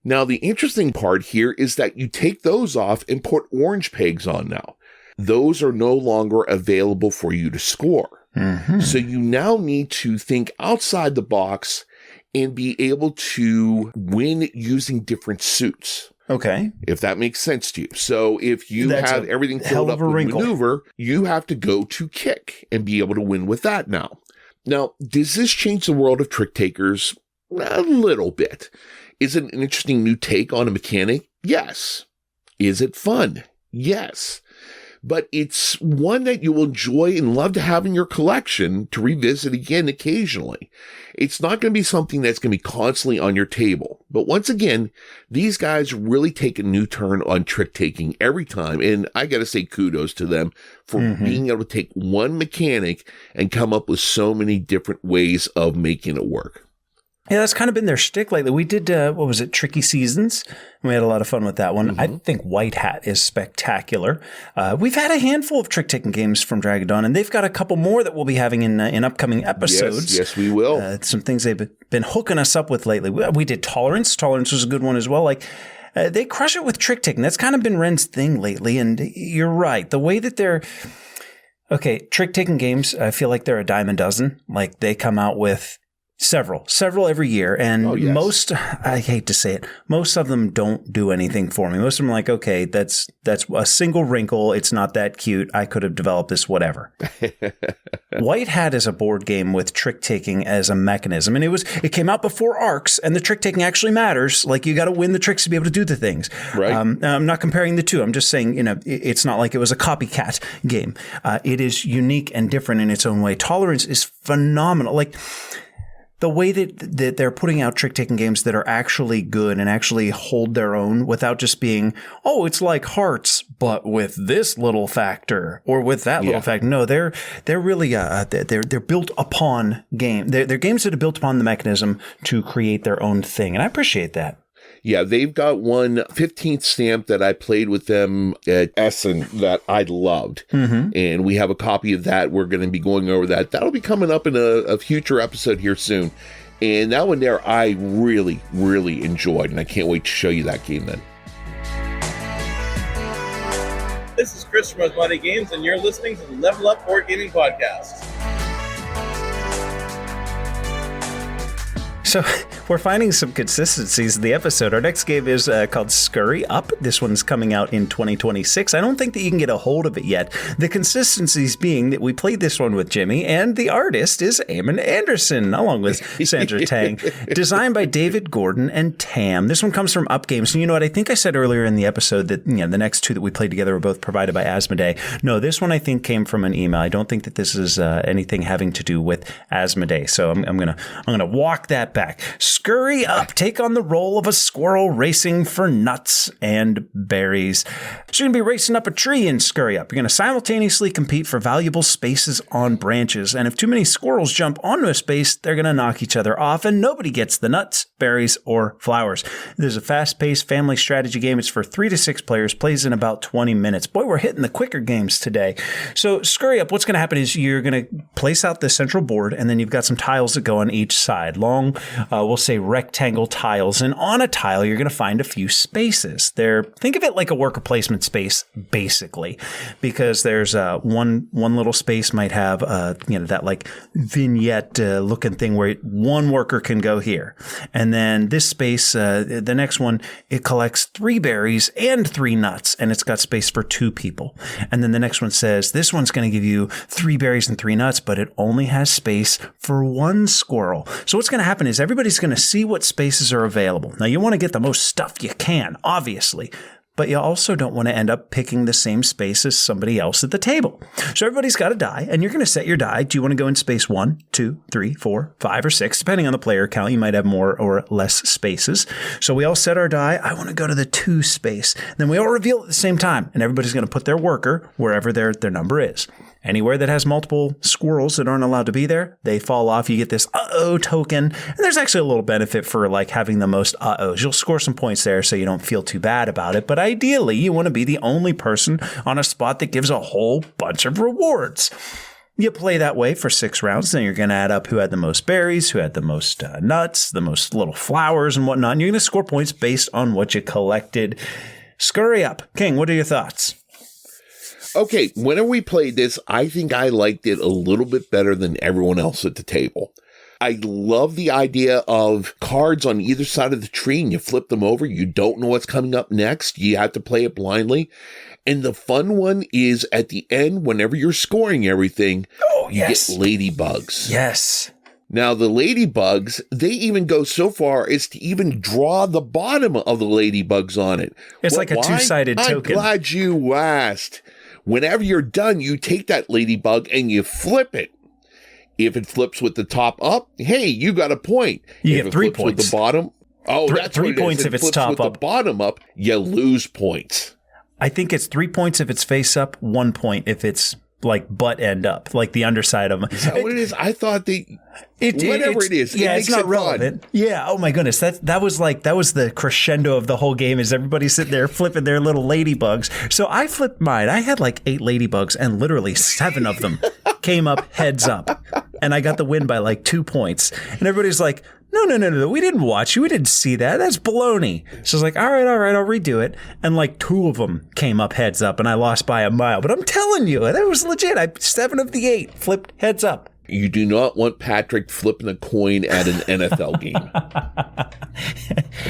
Now, the interesting part here is that you take those off and put orange pegs on now. Those are no longer available for you to score. So you now need to think outside the box and be able to win using different suits. Okay. If that makes sense to you. So if you have everything filled up with Maneuver, you have to go to Kick and be able to win with that now. Now, does this change the world of trick takers? A little bit. Is it an interesting new take on a mechanic? Yes. Is it fun? Yes. But it's one that you will enjoy and love to have in your collection to revisit again occasionally. It's not going to be something that's going to be constantly on your table. But once again, these guys really take a new turn on trick taking every time. And I got to say kudos to them for being able to take one mechanic and come up with so many different ways of making it work. Yeah, that's kind of been their shtick lately. We did, Tricky Seasons? We had a lot of fun with that one. I think White Hat is spectacular. We've had a handful of trick-taking games from Dragon Dawn, and they've got a couple more that we'll be having in upcoming episodes. Yes, we will. Some things they've been hooking us up with lately. We did Tolerance. Tolerance was a good one as well. They crush it with trick-taking. That's kind of been Ren's thing lately, and you're right. The way that they're... Okay, trick-taking games, I feel like they're a dime a dozen. Like, they come out with Several every year. And yes. most, I hate to say it, most of them don't do anything for me. Most of them are like, okay, that's a single wrinkle. It's not that cute. I could have developed this, whatever. White Hat is a board game with trick taking as a mechanism. And it came out before Arcs, and the trick taking actually matters. Like, you got to win the tricks to be able to do the things. Right. I'm not comparing the two. I'm just saying, it's not like it was a copycat game. It is unique and different in its own way. Tolerance is phenomenal. Like, the way that they're putting out trick-taking games that are actually good and actually hold their own without just being, oh, it's like Hearts, but with this little factor or with that little factor. No, they're really they're built upon game. They're games that are built upon the mechanism to create their own thing, and I appreciate that. Yeah, they've got one 15th stamp that I played with them at Essen that I loved. Mm-hmm. And we have a copy of that. We're going to be going over that. That'll be coming up in a future episode here soon. And that one there, I really, really enjoyed. And I can't wait to show you that game then. This is Chris from Osmati Games, and you're listening to the Level Up Board Gaming Podcast. So we're finding some consistencies in the episode. Our next game is called Scurry Up. This one's coming out in 2026. I don't think that you can get a hold of it yet. The consistencies being that we played this one with Jimmy, and the artist is Eamon Anderson, along with Sandra Tang. Designed by David Gordon and Tam. This one comes from Up Games. And you know what? I think I said earlier in the episode that the next two that we played together were both provided by Asmodee. No, this one I think came from an email. I don't think that this is anything having to do with Asmodee. So I'm gonna walk that back. Scurry Up. Take on the role of a squirrel racing for nuts and berries. So you're going to be racing up a tree in Scurry Up. You're going to simultaneously compete for valuable spaces on branches. And if too many squirrels jump onto a space, they're going to knock each other off and nobody gets the nuts, berries, or flowers. There's a fast-paced family strategy game. It's for 3 to 6 players. Plays in about 20 minutes. Boy, we're hitting the quicker games today. So Scurry Up, what's going to happen is you're going to place out the central board and then you've got some tiles that go on each side. Long, we'll say rectangle tiles. And on a tile, you're going to find a few spaces. Think of it like a worker placement space, basically, because there's one little space might have, that like vignette looking thing where one worker can go here. And then this space, the next one, it collects 3 berries and 3 nuts, and it's got space for 2 people. And then the next one says, this one's going to give you 3 berries and 3 nuts, but it only has space for 1 squirrel. So what's going to happen is everybody's going to see what spaces are available. Now, you want to get the most stuff you can, obviously, but you also don't want to end up picking the same space as somebody else at the table. So everybody's got a die, and you're going to set your die. Do you want to go in space 1, 2, 3, 4, 5, or 6? Depending on the player count, you might have more or less spaces. So we all set our die. I want to go to the 2 space. Then we all reveal at the same time, and everybody's going to put their worker wherever their number is. Anywhere that has multiple squirrels that aren't allowed to be there, they fall off. You get this uh-oh token. And there's actually a little benefit for like having the most uh-ohs. You'll score some points there so you don't feel too bad about it. But ideally, you want to be the only person on a spot that gives a whole bunch of rewards. You play that way for 6 rounds. Then you're going to add up who had the most berries, who had the most nuts, the most little flowers and whatnot. And you're going to score points based on what you collected. Scurry Up. King, what are your thoughts? Okay, whenever we played this, I think I liked it a little bit better than everyone else at the table. I love the idea of cards on either side of the tree and you flip them over. You don't know what's coming up next. You have to play it blindly. And the fun one is at the end, whenever you're scoring everything, you get ladybugs. Yes. Now, the ladybugs, they even go so far as to even draw the bottom of the ladybugs on it. It's like a 2-sided token. I'm glad you asked. Whenever you're done, you take that ladybug and you flip it. If it flips with the top up, hey, you got a point. You get 3 points. With the bottom, that's 3 points if it's top with up. The bottom up, you lose points. I think it's 3 points if it's face up, 1 point if it's like butt end up, like the underside of them. Is that what it is? I thought whatever it is. Yeah, it it's not relevant. Fun. Yeah. Oh my goodness. That was the crescendo of the whole game is everybody sitting there flipping their little ladybugs. So I flipped mine. I had like 8 ladybugs and lliterally 7 of them came up heads up. And I got the win by like 2 points. And everybody's like, no. We didn't watch you. We didn't see that. That's baloney. So I was like, all right. I'll redo it. And like 2 of them came up heads up and I lost by a mile. But I'm telling you, that was legit. 7 of the 8 flipped heads up. You do not want Patrick flipping a coin at an NFL game.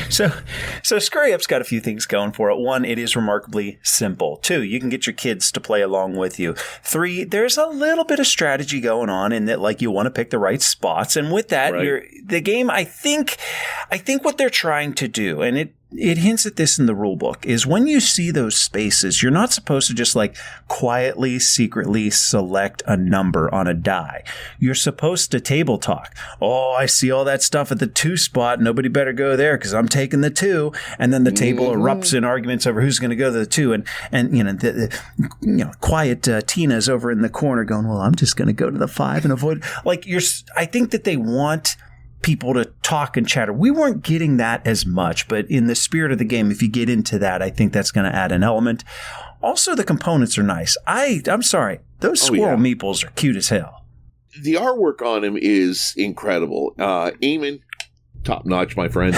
So Scurry Up's got a few things going for it. One, it is remarkably simple. Two, you can get your kids to play along with you. Three, there's a little bit of strategy going on in that, like, you want to pick the right spots. And with that, Right. the game, I think what they're trying to do, and it hints at this in the rule book, is when you see those spaces, you're not supposed to just like quietly, secretly select a number on a die. You're supposed to table talk. Oh, I see all that stuff at the 2 spot. Nobody better go there because I'm taking the 2. And then the table erupts in arguments over who's going to go to the 2. And quiet Tina's over in the corner going, well, I'm just going to go to the 5 and avoid. Like, I think that they want people to talk and chatter. We weren't getting that as much, but in the spirit of the game, if you get into that, I think that's going to add an element. Also, the components are nice. I'm sorry, those squirrel meeples are cute as hell. The artwork on him is incredible. Eamon, top notch, my friend.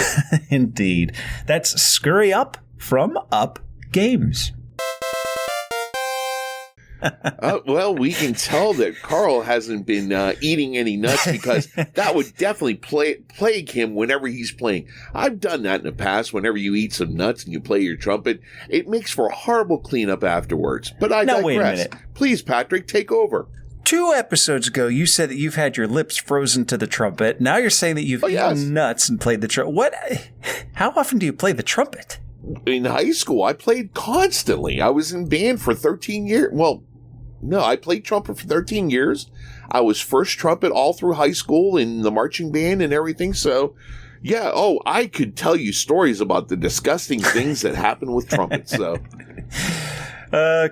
Indeed. That's Scurry Up from Up Games. Well, we can tell that Carl hasn't been eating any nuts because that would definitely plague him whenever he's playing. I've done that in the past. Whenever you eat some nuts and you play your trumpet, it makes for a horrible cleanup afterwards. But I digress. Wait a minute. Please, Patrick, take over. 2 episodes ago, you said that you've had your lips frozen to the trumpet. Now you're saying that you've eaten nuts and played the trumpet. What? How often do you play the trumpet? In high school, I played constantly. I was in band for 13 years. Well, no, I played trumpet for 13 years. I was first trumpet all through high school in the marching band and everything. So, yeah. Oh, I could tell you stories about the disgusting things that happen with trumpets. So,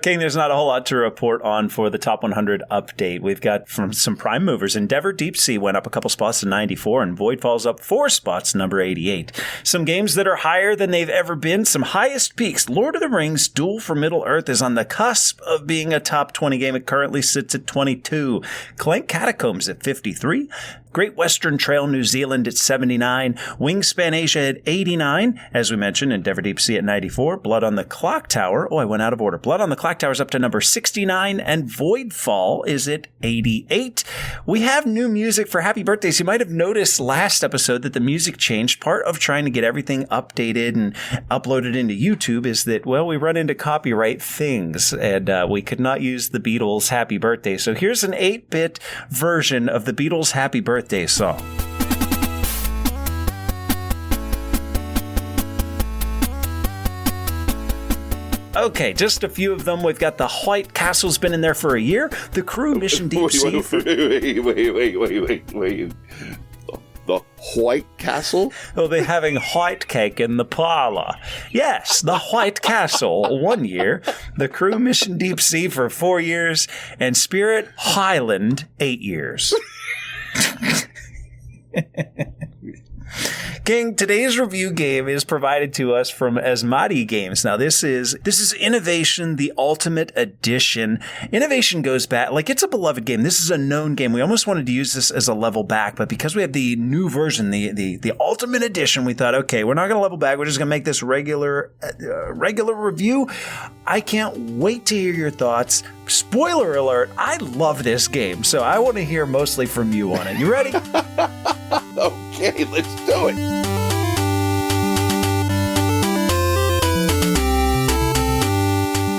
King, there's not a whole lot to report on for the Top 100 update. We've got from some prime movers. Endeavor Deep Sea went up a couple spots to 94, and Voidfall's up 4 spots, number 88. Some games that are higher than they've ever been, some highest peaks. Lord of the Rings Duel for Middle-earth is on the cusp of being a top 20 game. It currently sits at 22. Clank Catacombs at 53. Great Western Trail New Zealand at 79. Wingspan Asia at 89. As we mentioned, Endeavor Deep Sea at 94. Blood on the Clock Tower. Oh, I went out of order. Blood on the Clock Tower is up to number 69. And Voidfall is at 88. We have new music for Happy Birthdays. You might have noticed last episode that the music changed. Part of trying to get everything updated and uploaded into YouTube is that, well, we run into copyright things. And we could not use the Beatles' Happy Birthday. So here's an 8-bit version of the Beatles' Happy Birthday song. Okay, just a few of them. We've got the White Castle's been in there for a year. The Crew Mission Deep Sea. Wait. The White Castle? They'll be having white cake in the parlor. Yes, the White Castle, 1 year. The Crew Mission Deep Sea for 4 years. And Spirit Highland, 8 years. King, today's review game is provided to us from Asmati Games. Now, this is Innovation, the Ultimate Edition. Innovation goes back, like, it's a beloved game. This is a known game. We almost wanted to use this as a level back, but because we have the new version, the Ultimate Edition, we thought, okay, we're not going to level back. We're just going to make this regular review. I can't wait to hear your thoughts. Spoiler alert, I love this game, so I want to hear mostly from you on it. You ready? Okay, let's do it.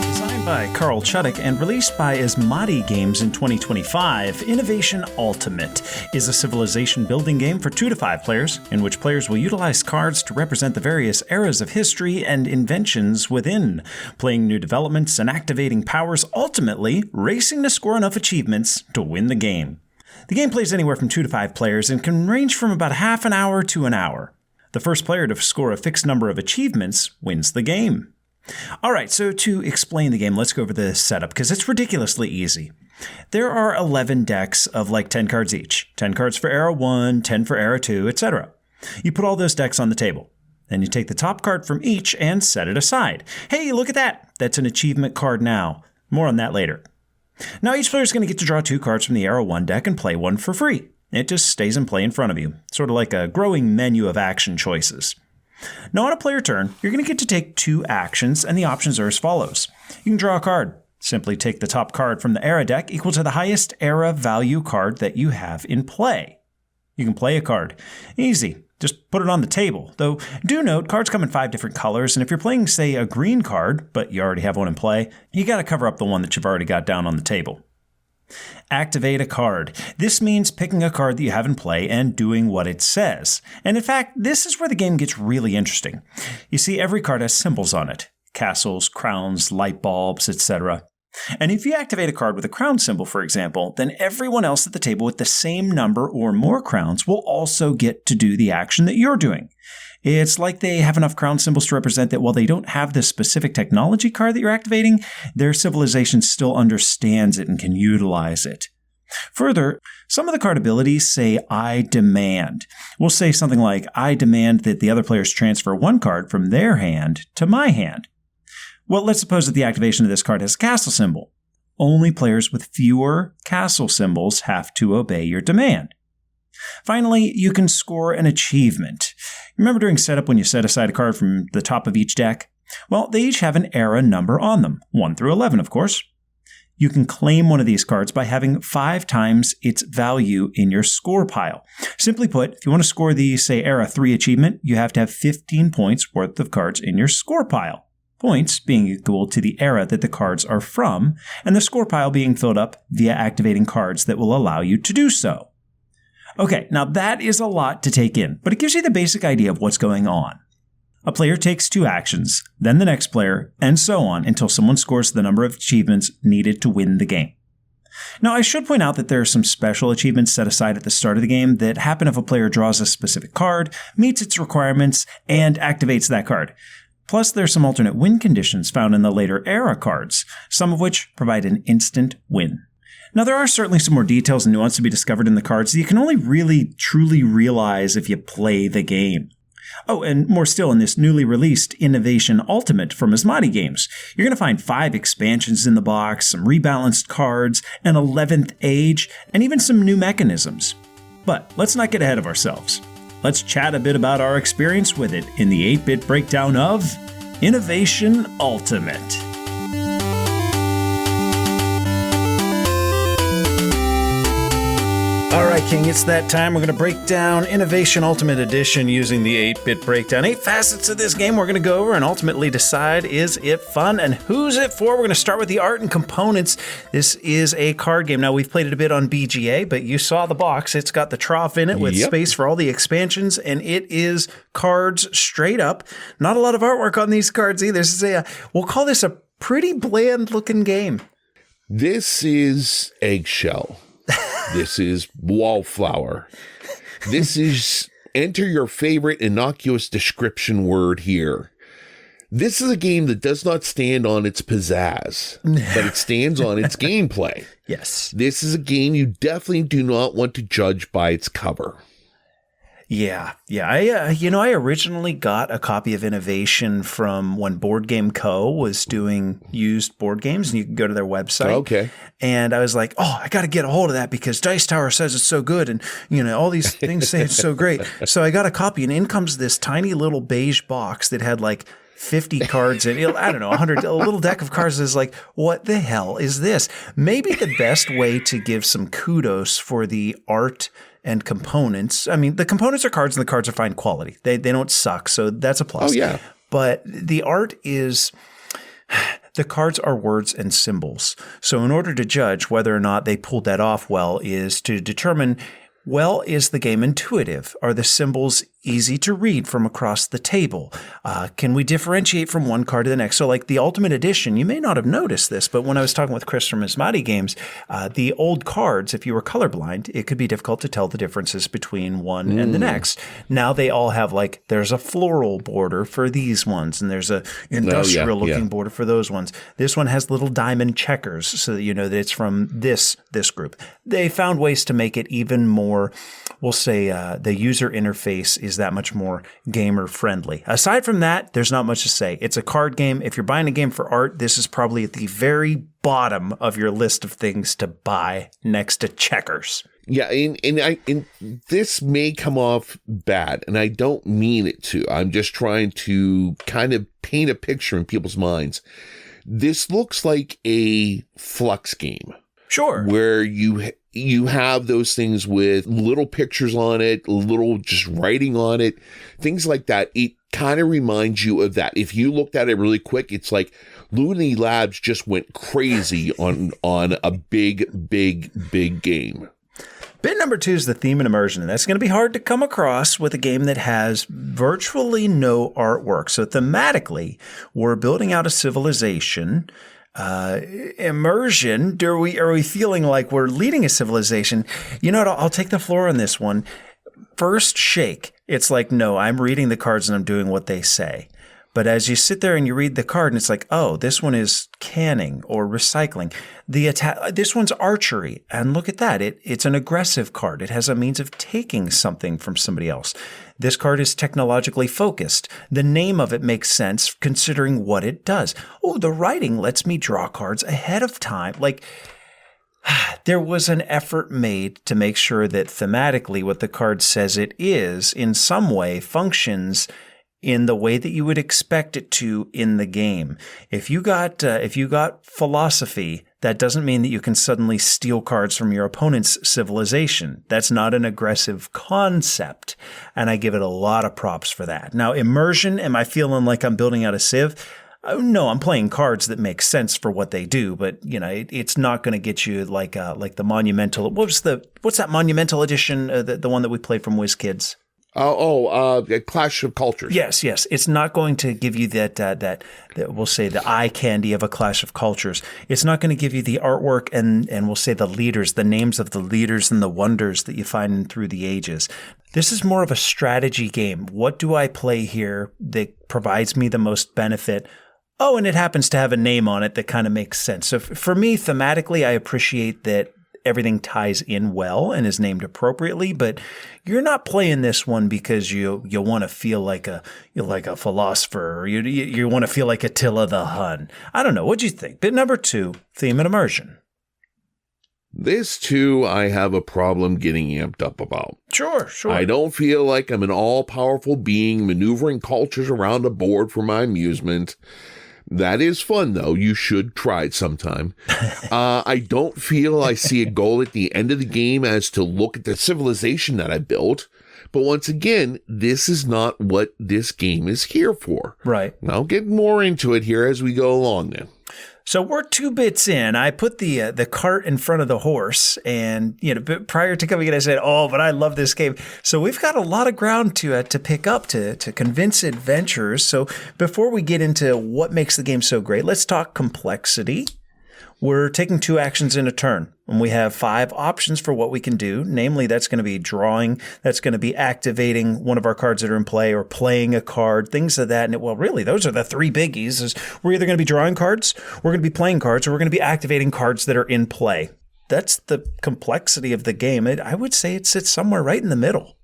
Designed by Carl Chuddick and released by Asmati Games in 2025, Innovation Ultimate is a civilization building game for 2 to 5 players, in which players will utilize cards to represent the various eras of history and inventions within, playing new developments and activating powers, ultimately racing to score enough achievements to win the game. The game plays anywhere from 2 to 5 players and can range from about half an hour to an hour. The first player to score a fixed number of achievements wins the game. Alright, so to explain the game, let's go over the setup, because it's ridiculously easy. There are 11 decks of like 10 cards each. 10 cards for Era 1, 10 for Era 2, etc. You put all those decks on the table. Then you take the top card from each and set it aside. Hey, look at that! That's an achievement card now. More on that later. Now each player is going to get to draw 2 cards from the Era 1 deck and play one for free. It just stays in play in front of you, sort of like a growing menu of action choices. Now on a player turn, you're going to get to take 2 actions, and the options are as follows. You can draw a card, Simply take the top card from the era deck equal to the highest era value card that you have in play. You can play a card. Easy. Just put it on the table. Though, do note, cards come in 5 different colors, and if you're playing, say, a green card, but you already have one in play, you got to cover up the one that you've already got down on the table. Activate a card. This means picking a card that you have in play and doing what it says. And in fact, this is where the game gets really interesting. You see, every card has symbols on it. Castles, crowns, light bulbs, etc. And if you activate a card with a crown symbol, for example, then everyone else at the table with the same number or more crowns will also get to do the action that you're doing. It's like they have enough crown symbols to represent that while they don't have the specific technology card that you're activating, their civilization still understands it and can utilize it. Further, some of the card abilities say, I demand. We'll say something like, I demand that the other players transfer one card from their hand to my hand. Well, let's suppose that the activation of this card has a castle symbol. Only players with fewer castle symbols have to obey your demand. Finally, you can score an achievement. Remember during setup when you set aside a card from the top of each deck? Well, they each have an era number on them, 1 through 11, of course. You can claim one of these cards by having 5 times its value in your score pile. Simply put, if you want to score the, say, era 3 achievement, you have to have 15 points worth of cards in your score pile. Points being equal to the era that the cards are from, and the score pile being filled up via activating cards that will allow you to do so. Okay, now that is a lot to take in, but it gives you the basic idea of what's going on. A player takes 2 actions, then the next player, and so on until someone scores the number of achievements needed to win the game. Now, I should point out that there are some special achievements set aside at the start of the game that happen if a player draws a specific card, meets its requirements, and activates that card. Plus, there are some alternate win conditions found in the later era cards, some of which provide an instant win. Now, there are certainly some more details and nuance to be discovered in the cards that you can only really, truly realize if you play the game. Oh, and more still, in this newly released Innovation Ultimate from Asmati Games, you're going to find 5 expansions in the box, some rebalanced cards, an 11th age, and even some new mechanisms. But let's not get ahead of ourselves. Let's chat a bit about our experience with it in the 8-bit breakdown of Innovation Ultimate. All right, King, it's that time. We're going to break down Innovation Ultimate Edition using the 8-bit breakdown. 8 facets of this game we're going to go over and ultimately decide, is it fun and who's it for? We're going to start with the art and components. This is a card game. Now, we've played it a bit on BGA, but you saw the box. It's got the trough in it with space for all the expansions, and it is cards straight up. Not a lot of artwork on these cards either. This is we'll call this a pretty bland-looking game. This is eggshell. This is wallflower. This is, enter your favorite innocuous description word here. This is a game that does not stand on its pizzazz, but it stands on its gameplay. Yes. This is a game you definitely do not want to judge by its cover. Yeah. I originally got a copy of Innovation from when Board Game Co. was doing used board games, and you can go to their website. Okay. And I was like, I got to get a hold of that because Dice Tower says it's so good, and all these things say it's so great. So I got a copy, and in comes this tiny little beige box that had like 50 cards in it. I don't know, 100, a little deck of cards is like, what the hell is this? Maybe the best way to give some kudos for the art and components. I mean, the components are cards and the cards are fine quality. They don't suck, so that's a plus. Oh, yeah. But the art is, the cards are words and symbols. So in order to judge whether or not they pulled that off well is to determine, well, is the game intuitive? Are the symbols easy to read from across the table? Can we differentiate from one card to the next? So like the Ultimate Edition, you may not have noticed this, but when I was talking with Chris from Asmati Games, the old cards, if you were colorblind, it could be difficult to tell the differences between one and the next. Now they all have like, there's a floral border for these ones, and there's a industrial looking border for those ones. This one has little diamond checkers so that you know that it's from this group. They found ways to make it even more, we'll say the user interface is that much more gamer friendly. Aside from that, there's not much to say. It's a card game. If you're buying a game for art, this is probably at the very bottom of your list of things to buy next to checkers. Yeah, and this may come off bad, and I don't mean it to. I'm just trying to kind of paint a picture in people's minds. This looks like a flux game. Sure. Where you have those things with little pictures on it, little just writing on it, things like that. It kind of reminds you of that. If you looked at it really quick, it's like Looney Labs just went crazy on a big game. Bit number 2 is the theme and immersion, and that's going to be hard to come across with a game that has virtually no artwork. So thematically, we're building out a civilization. Immersion, are we feeling like we're leading a civilization? You know what? I'll take the floor on this one. First shake, it's like, no, I'm reading the cards and I'm doing what they say. But as you sit there and you read the card and it's like, oh, this one is canning or recycling. This one's archery. And look at that. It's an aggressive card. It has a means of taking something from somebody else. This card is technologically focused. The name of it makes sense considering what it does. Oh, the writing lets me draw cards ahead of time. Like, there was an effort made to make sure that thematically what the card says it is in some way functions in the way that you would expect it to in the game. If you got philosophy, that doesn't mean that you can suddenly steal cards from your opponent's civilization. That's not an aggressive concept, and I give it a lot of props for that. Now, immersion, am I feeling like I'm building out a civ? No, I'm playing cards that make sense for what they do, but it's not going to get you like the monumental. What's that monumental edition? The one that we played from WizKids. Clash of Cultures. Yes. It's not going to give you that we'll say the eye candy of a Clash of Cultures. It's not going to give you the artwork and we'll say the leaders, the names of the leaders and the wonders that you find through the ages. This is more of a strategy game. What do I play here that provides me the most benefit? Oh, and it happens to have a name on it that kind of makes sense. So for me, thematically, I appreciate that everything ties in well and is named appropriately, but you're not playing this one because you want to feel like a philosopher, or you want to feel like Attila the Hun. I don't know. What'd you think? Bit number 2, theme and immersion. This too, I have a problem getting amped up about. Sure. I don't feel like I'm an all-powerful being maneuvering cultures around a board for my amusement. That is fun, though. You should try it sometime. I don't feel I see a goal at the end of the game as to look at the civilization that I built. But once again, this is not what this game is here for. Right. I'll get more into it here as we go along then. So we're 2 bits in. I put the cart in front of the horse, and prior to coming in, I said, "Oh, but I love this game." So we've got a lot of ground to pick up to convince adventurers. So before we get into what makes the game so great, let's talk complexity. We're taking 2 actions in a turn, and we have 5 options for what we can do. Namely, that's going to be drawing, that's going to be activating one of our cards that are in play, or playing a card, things of that. And really, those are the 3 biggies. Is we're either going to be drawing cards, we're going to be playing cards, or we're going to be activating cards that are in play. That's the complexity of the game. I would say it sits somewhere right in the middle.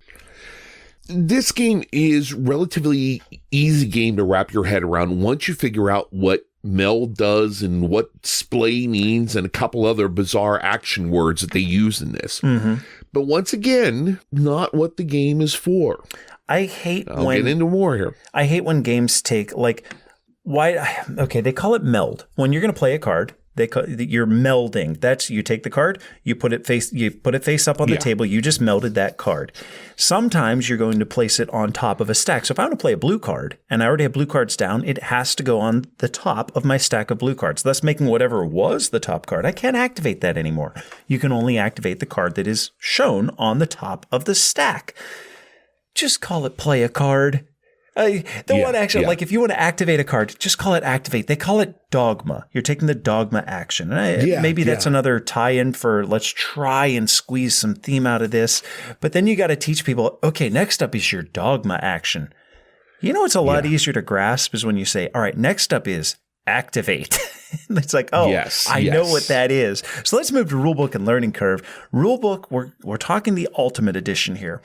This game is relatively easy game to wrap your head around once you figure out what meld does and what splay means and a couple other bizarre action words that they use in this. Mm-hmm. But once again, not what the game is for. I'll get into more here. I hate when games take they call it meld. When you're going to play a card, you're melding. That's you take the card, you put it face up on the table, you just melded that card. Sometimes you're going to place it on top of a stack. So if I want to play a blue card and I already have blue cards down, it has to go on the top of my stack of blue cards, thus making whatever was the top card. I can't activate that anymore. You can only activate the card that is shown on the top of the stack. Just call it play a card. If you want to activate a card, just call it activate. They call it dogma. You're taking the dogma action. Maybe that's another tie-in for let's try and squeeze some theme out of this. But then you got to teach people, okay, next up is your dogma action. It's a lot easier to grasp is when you say, all right, next up is activate. It's like, I know what that is. So let's move to rulebook and learning curve. Rulebook, we're talking the ultimate edition here.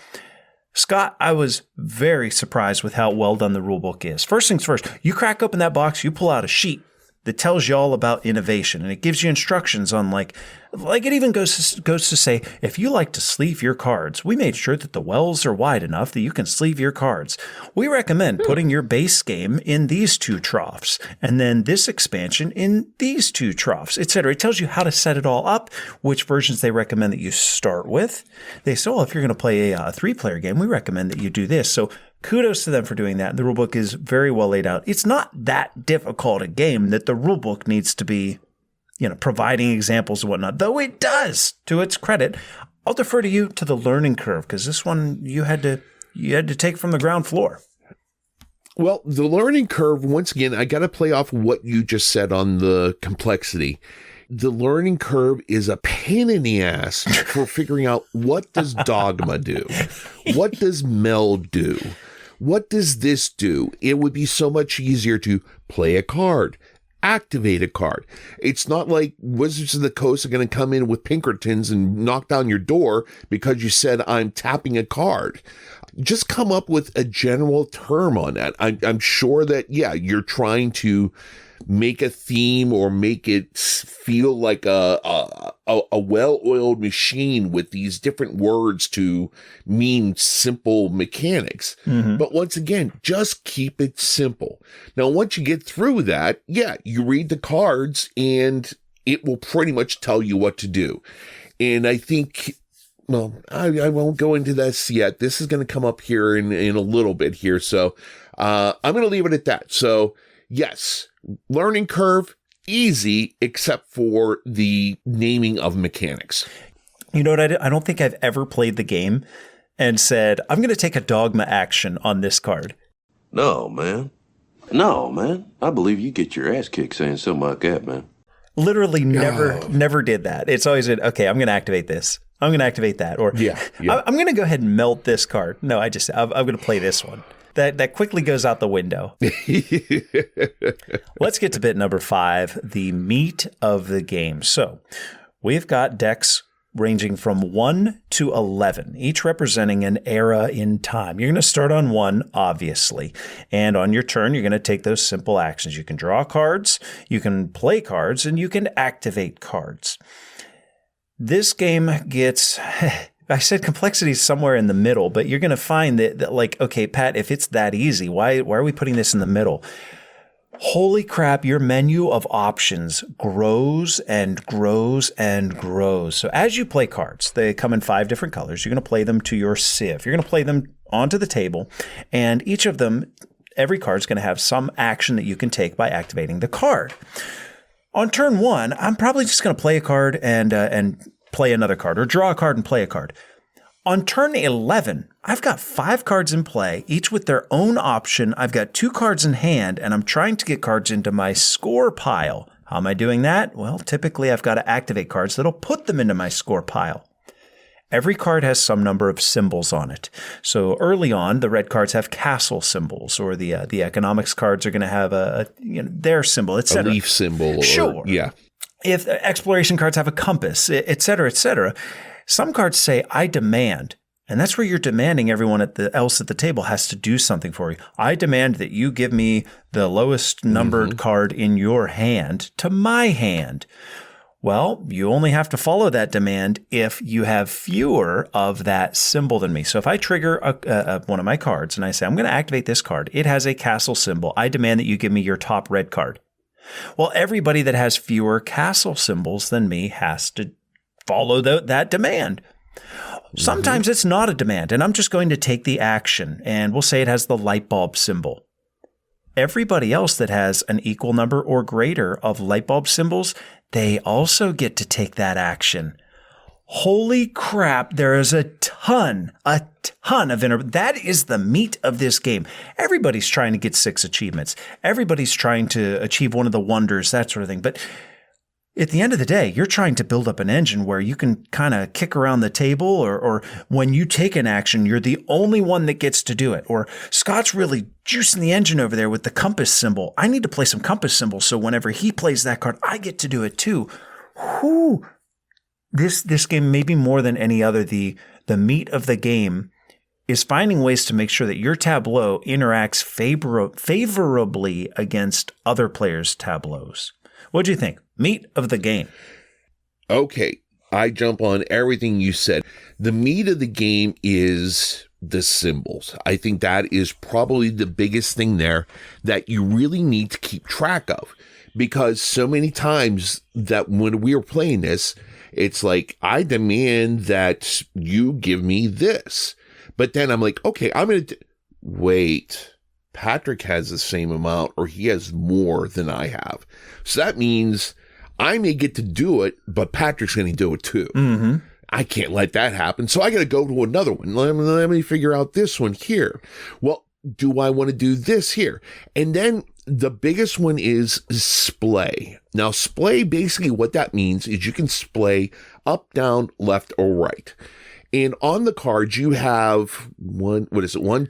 Scott, I was very surprised with how well done the rulebook is. First things first, you crack open that box, you pull out a sheet. that tells you all about innovation, and it gives you instructions on like it even goes to say, if you like to sleeve your cards, we made sure that the wells are wide enough that you can sleeve your cards. We recommend putting your base game in these 2 troughs, and then this expansion in these 2 troughs, etc. It tells you how to set it all up, which versions they recommend that you start with. They say, if you're going to play a 3-player game, we recommend that you do this. So kudos to them for doing that. The rulebook is very well laid out. It's not that difficult a game that the rulebook needs to be, providing examples and whatnot, though it does, to its credit. I'll defer to you to the learning curve, because this one you had to take from the ground floor. Well, the learning curve, once again, I got to play off what you just said on the complexity. The learning curve is a pain in the ass for figuring out, what does dogma do? What does meld do? What does this do? It would be so much easier to play a card, activate a card. It's not like Wizards of the Coast are going to come in with Pinkertons and knock down your door because you said, I'm tapping a card. Just come up with a general term on that. I'm sure that, you're trying to make a theme or make it feel like a well-oiled machine with these different words to mean simple mechanics. Mm-hmm. But once again, just keep it simple. Now, once you get through that, you read the cards and it will pretty much tell you what to do. And I think, I won't go into this yet. This is going to come up here in a little bit here. So I'm going to leave it at that. So yes, learning curve, easy, except for the naming of mechanics. You know what? I don't think I've ever played the game and said, I'm going to take a dogma action on this card. No, man. I believe you get your ass kicked saying something like that, man. Literally never did that. It's always been, okay, I'm going to activate this. I'm going to activate that. Or I'm going to go ahead and melt this card. No, I'm going to play this one. That quickly goes out the window. Let's get to bit number 5, the meat of the game. So we've got decks ranging from 1 to 11, each representing an era in time. You're going to start on 1, obviously. And on your turn, you're going to take those simple actions. You can draw cards, you can play cards, and you can activate cards. This game gets... I said complexity is somewhere in the middle, but you're going to find that like, okay, Pat, if it's that easy, why are we putting this in the middle? Holy crap, your menu of options grows and grows and grows. So as you play cards, they come in 5 different colors. You're going to play them to your sieve. You're going to play them onto the table, and each of them, every card is going to have some action that you can take by activating the card. On turn 1, I'm probably just going to play a card and play another card, or draw a card and play a card. On turn 11, I've got 5 cards in play, each with their own option. I've got 2 cards in hand, and I'm trying to get cards into my score pile. How am I doing that? Well, typically I've got to activate cards that'll put them into my score pile. Every card has some number of symbols on it. So early on, the red cards have castle symbols, or the economics cards are going to have their symbol, etc. A leaf symbol. Sure. If exploration cards have a compass, et cetera, et cetera. Some cards say, I demand. And that's where you're demanding everyone else at the table has to do something for you. I demand that you give me the lowest numbered card in your hand to my hand. Well, you only have to follow that demand if you have fewer of that symbol than me. So if I trigger one of my cards and I say, I'm going to activate this card, it has a castle symbol. I demand that you give me your top red card. Well, everybody that has fewer castle symbols than me has to follow that demand. Sometimes it's not a demand, and I'm just going to take the action, and we'll say it has the light bulb symbol. Everybody else that has an equal number or greater of light bulb symbols, they also get to take that action. Holy crap, there is a ton of that is the meat of this game. Everybody's trying to get 6 achievements. Everybody's trying to achieve one of the wonders, that sort of thing. But at the end of the day, you're trying to build up an engine where you can kind of kick around the table, or when you take an action, you're the only one that gets to do it. Or Scott's really juicing the engine over there with the compass symbol. I need to play some compass symbols, so whenever he plays that card, I get to do it too. This game, maybe more than any other, the meat of the game is finding ways to make sure that your tableau interacts favorably against other players' tableaus. What do you think? Meat of the game. Okay, I jump on everything you said. The meat of the game is the symbols. I think that is probably the biggest thing there that you really need to keep track of, because so many times that when we were playing this, it's like, I demand that you give me this. But then I'm like, okay, I'm going to wait. Patrick has the same amount, or he has more than I have. So that means I may get to do it, but Patrick's going to do it too. Mm-hmm. I can't let that happen. So I got to go to another one. Let me figure out this one here. Well, do I want to do this here? And then the biggest one is splay. Now, splay, basically what that means is you can splay up, down, left, or right. And on the cards, you have 1,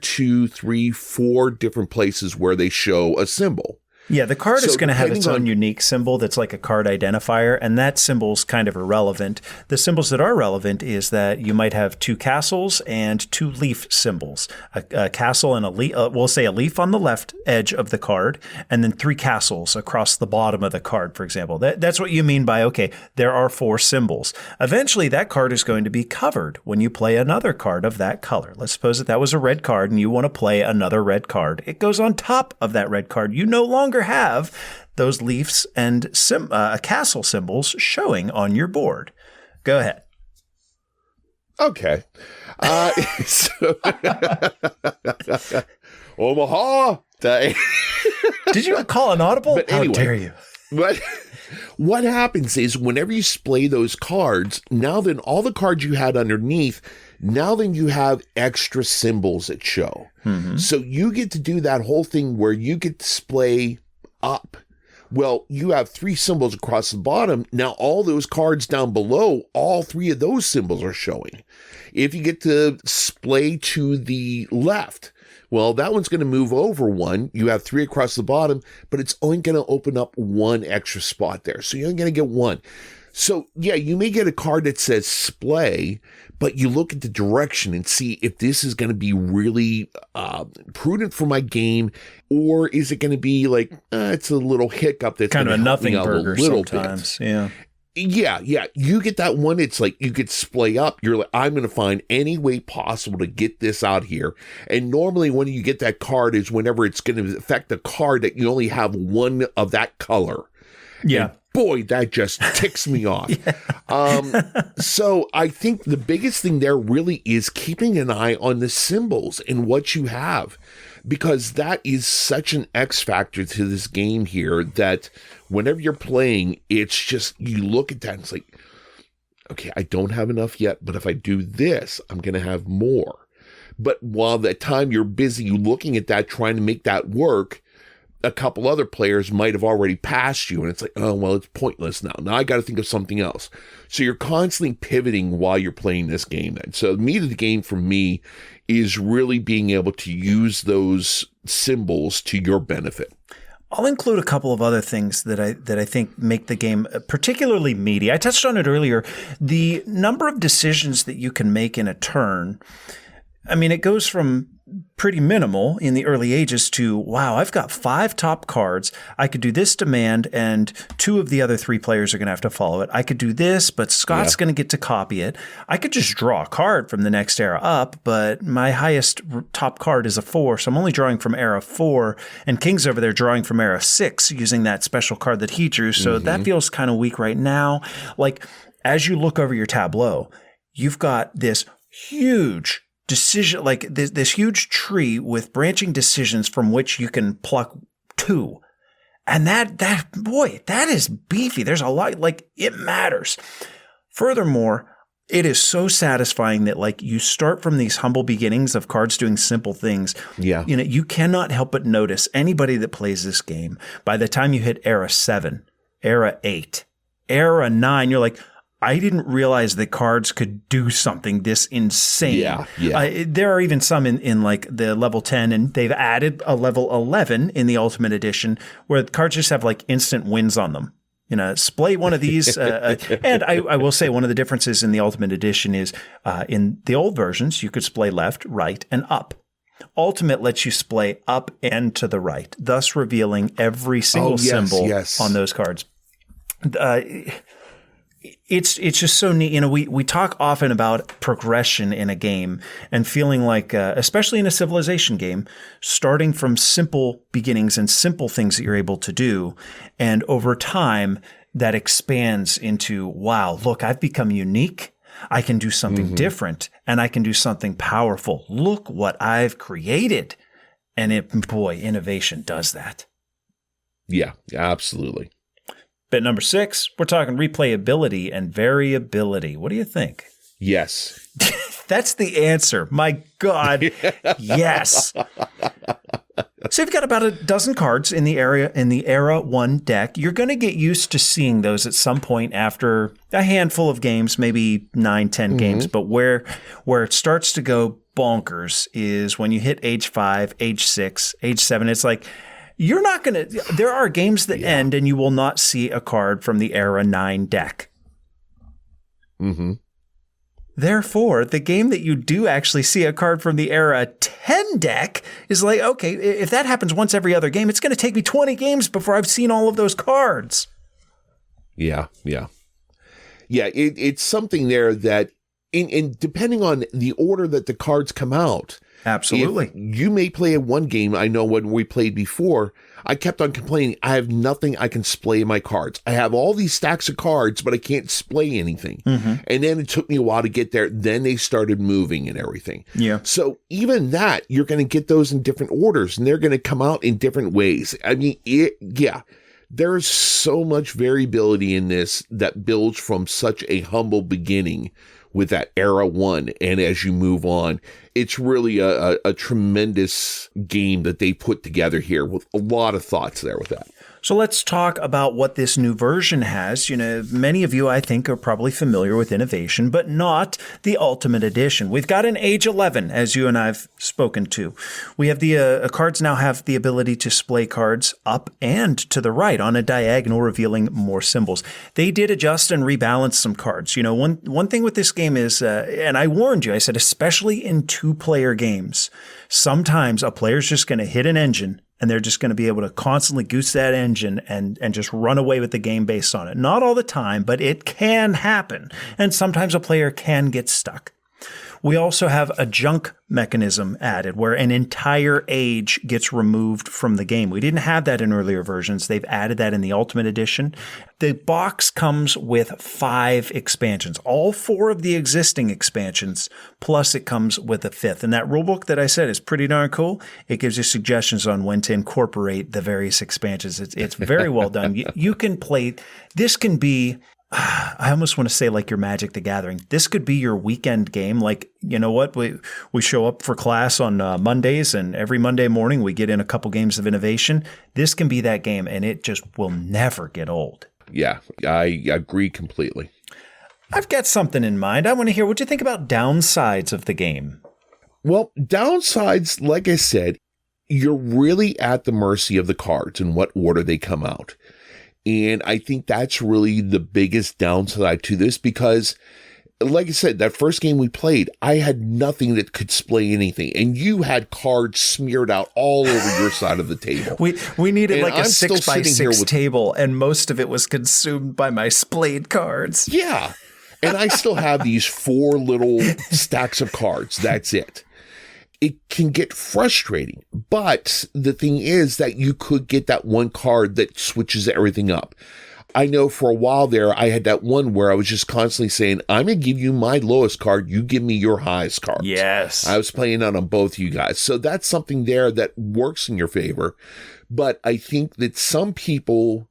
2, 3, 4 different places where they show a symbol. Yeah, the card is going to have its own unique symbol that's like a card identifier, and that symbol's kind of irrelevant. The symbols that are relevant is that you might have 2 castles and 2 leaf symbols. A castle and a leaf, we'll say a leaf on the left edge of the card, and then 3 castles across the bottom of the card, for example. That's what you mean by, okay, there are 4 symbols. Eventually, that card is going to be covered when you play another card of that color. Let's suppose that was a red card, and you want to play another red card. It goes on top of that red card. You no longer have those leaves and castle symbols showing on your board. Go ahead. Okay. Omaha. Did you call an audible? But anyway, how dare you? But what happens is whenever you splay those cards, now then all the cards you had underneath, now then you have extra symbols that show. Mm-hmm. So you get to do that whole thing where you get to splay up. Well, you have 3 symbols across the bottom. Now all those cards down below, all 3 of those symbols are showing. If you get to splay to the left, well, that one's going to move over 1. You have 3 across the bottom, but it's only going to open up 1 extra spot there. So you're only going to get 1. So, yeah, you may get a card that says splay, but you look at the direction and see if this is going to be really prudent for my game, or is it going to be like, it's a little hiccup that's kind of a nothing burger sometimes. Yeah. Yeah. You get that one. It's like you could splay up. You're like, I'm going to find any way possible to get this out here. And normally when you get that card is whenever it's going to affect the card that you only have 1 of that color. Yeah. And boy, that just ticks me off. So I think the biggest thing there really is keeping an eye on the symbols and what you have, because that is such an X factor to this game here that whenever you're playing, it's just, you look at that and it's like, okay, I don't have enough yet, but if I do this, I'm going to have more. But while that time you're busy looking at that, trying to make that work, a couple other players might have already passed you, and it's like, oh, well, it's pointless now. Now I got to think of something else. So you're constantly pivoting while you're playing this game then. So the meat of the game for me is really being able to use those symbols to your benefit. I'll include a couple of other things that I think make the game particularly meaty. I touched on it earlier. The number of decisions that you can make in a turn, I mean, it goes from pretty minimal in the early ages to, wow, I've got 5 top cards. I could do this demand, and 2 of the other 3 players are going to have to follow it. I could do this, but Scott's going to get to copy it. I could just draw a card from the next era up, but my highest top card is a 4, so I'm only drawing from era 4, and King's over there drawing from era 6 using that special card that he drew, so that feels kind of weak right now. Like, as you look over your tableau, you've got this huge decision, like this huge tree with branching decisions from which you can pluck 2. And that is beefy. There's a lot, like, it matters. Furthermore, it is so satisfying that, like, you start from these humble beginnings of cards doing simple things. Yeah. You know, you cannot help but notice anybody that plays this game, by the time you hit era 7, era 8, era 9, you're like, I didn't realize that cards could do something this insane. Yeah. There are even some in like the level 10, and they've added a level 11 in the Ultimate Edition where the cards just have like instant wins on them. splay one of these. And I will say one of the differences in the Ultimate Edition is in the old versions, you could splay left, right, and up. Ultimate lets you splay up and to the right, thus revealing every single symbol on those cards. It's just so neat. We talk often about progression in a game and feeling like, especially in a Civilization game, starting from simple beginnings and simple things that you're able to do. And over time, that expands into, wow, look, I've become unique. I can do something different and I can do something powerful. Look what I've created. And innovation does that. Yeah, absolutely. Bit number 6, we're talking replayability and variability. What do you think? Yes. That's the answer. My God. Yes. So you've got about a dozen cards in the Era 1 deck. You're going to get used to seeing those at some point after a handful of games, maybe 9, 10 games. But where it starts to go bonkers is when you hit age 5, age 6, age 7. It's like, you're not going to – there are games that end and you will not see a card from the Era 9 deck. Therefore, the game that you do actually see a card from the Era 10 deck is like, okay, if that happens once every other game, it's going to take me 20 games before I've seen all of those cards. Yeah. It's something there that in depending on the order that the cards come out – absolutely. You may play in one game. I know when we played before, I kept on complaining, I have nothing I can splay in my cards. I have all these stacks of cards, but I can't splay anything. And then it took me a while to get there. Then they started moving and everything. Yeah. So even that, you're going to get those in different orders, and they're going to come out in different ways. I mean, there's so much variability in this that builds from such a humble beginning with that Era 1. And as you move on, it's really a tremendous game that they put together here with a lot of thoughts there with that. So let's talk about what this new version has. Many of you, I think, are probably familiar with Innovation, but not the Ultimate Edition. We've got an Age 11, as you and I've spoken to. We have the cards now have the ability to splay cards up and to the right on a diagonal, revealing more symbols. They did adjust and rebalance some cards. One thing with this game is, and I warned you, I said, especially in 2-player games, sometimes a player's just going to hit an engine and they're just going to be able to constantly goose that engine and just run away with the game based on it. Not all the time, but it can happen. And sometimes a player can get stuck. We also have a junk mechanism added where an entire age gets removed from the game. We didn't have that in earlier versions. They've added that in the Ultimate Edition. The box comes with 5 expansions, all 4 of the existing expansions, plus it comes with a 5th. And that rulebook that I said is pretty darn cool. It gives you suggestions on when to incorporate the various expansions. It's very well done. You can play, this can be, I almost want to say like your Magic the Gathering. This could be your weekend game. Like, you know what? We show up for class on Mondays, and every Monday morning we get in a couple games of Innovation. This can be that game, and it just will never get old. Yeah, I agree completely. I've got something in mind. I want to hear what you think about downsides of the game. Well, downsides, like I said, you're really at the mercy of the cards and what order they come out. And I think that's really the biggest downside to this because, like I said, that first game we played, I had nothing that could splay anything. And you had cards smeared out all over your side of the table. We needed like a I'm 6x6 table, and most of it was consumed by my splayed cards. Yeah. And I still have these 4 little stacks of cards. That's it. It can get frustrating, but the thing is that you could get that one card that switches everything up. I know for a while there, I had that one where I was just constantly saying, I'm going to give you my lowest card. You give me your highest card. Yes. I was playing out on both you guys. So that's something there that works in your favor. But I think that some people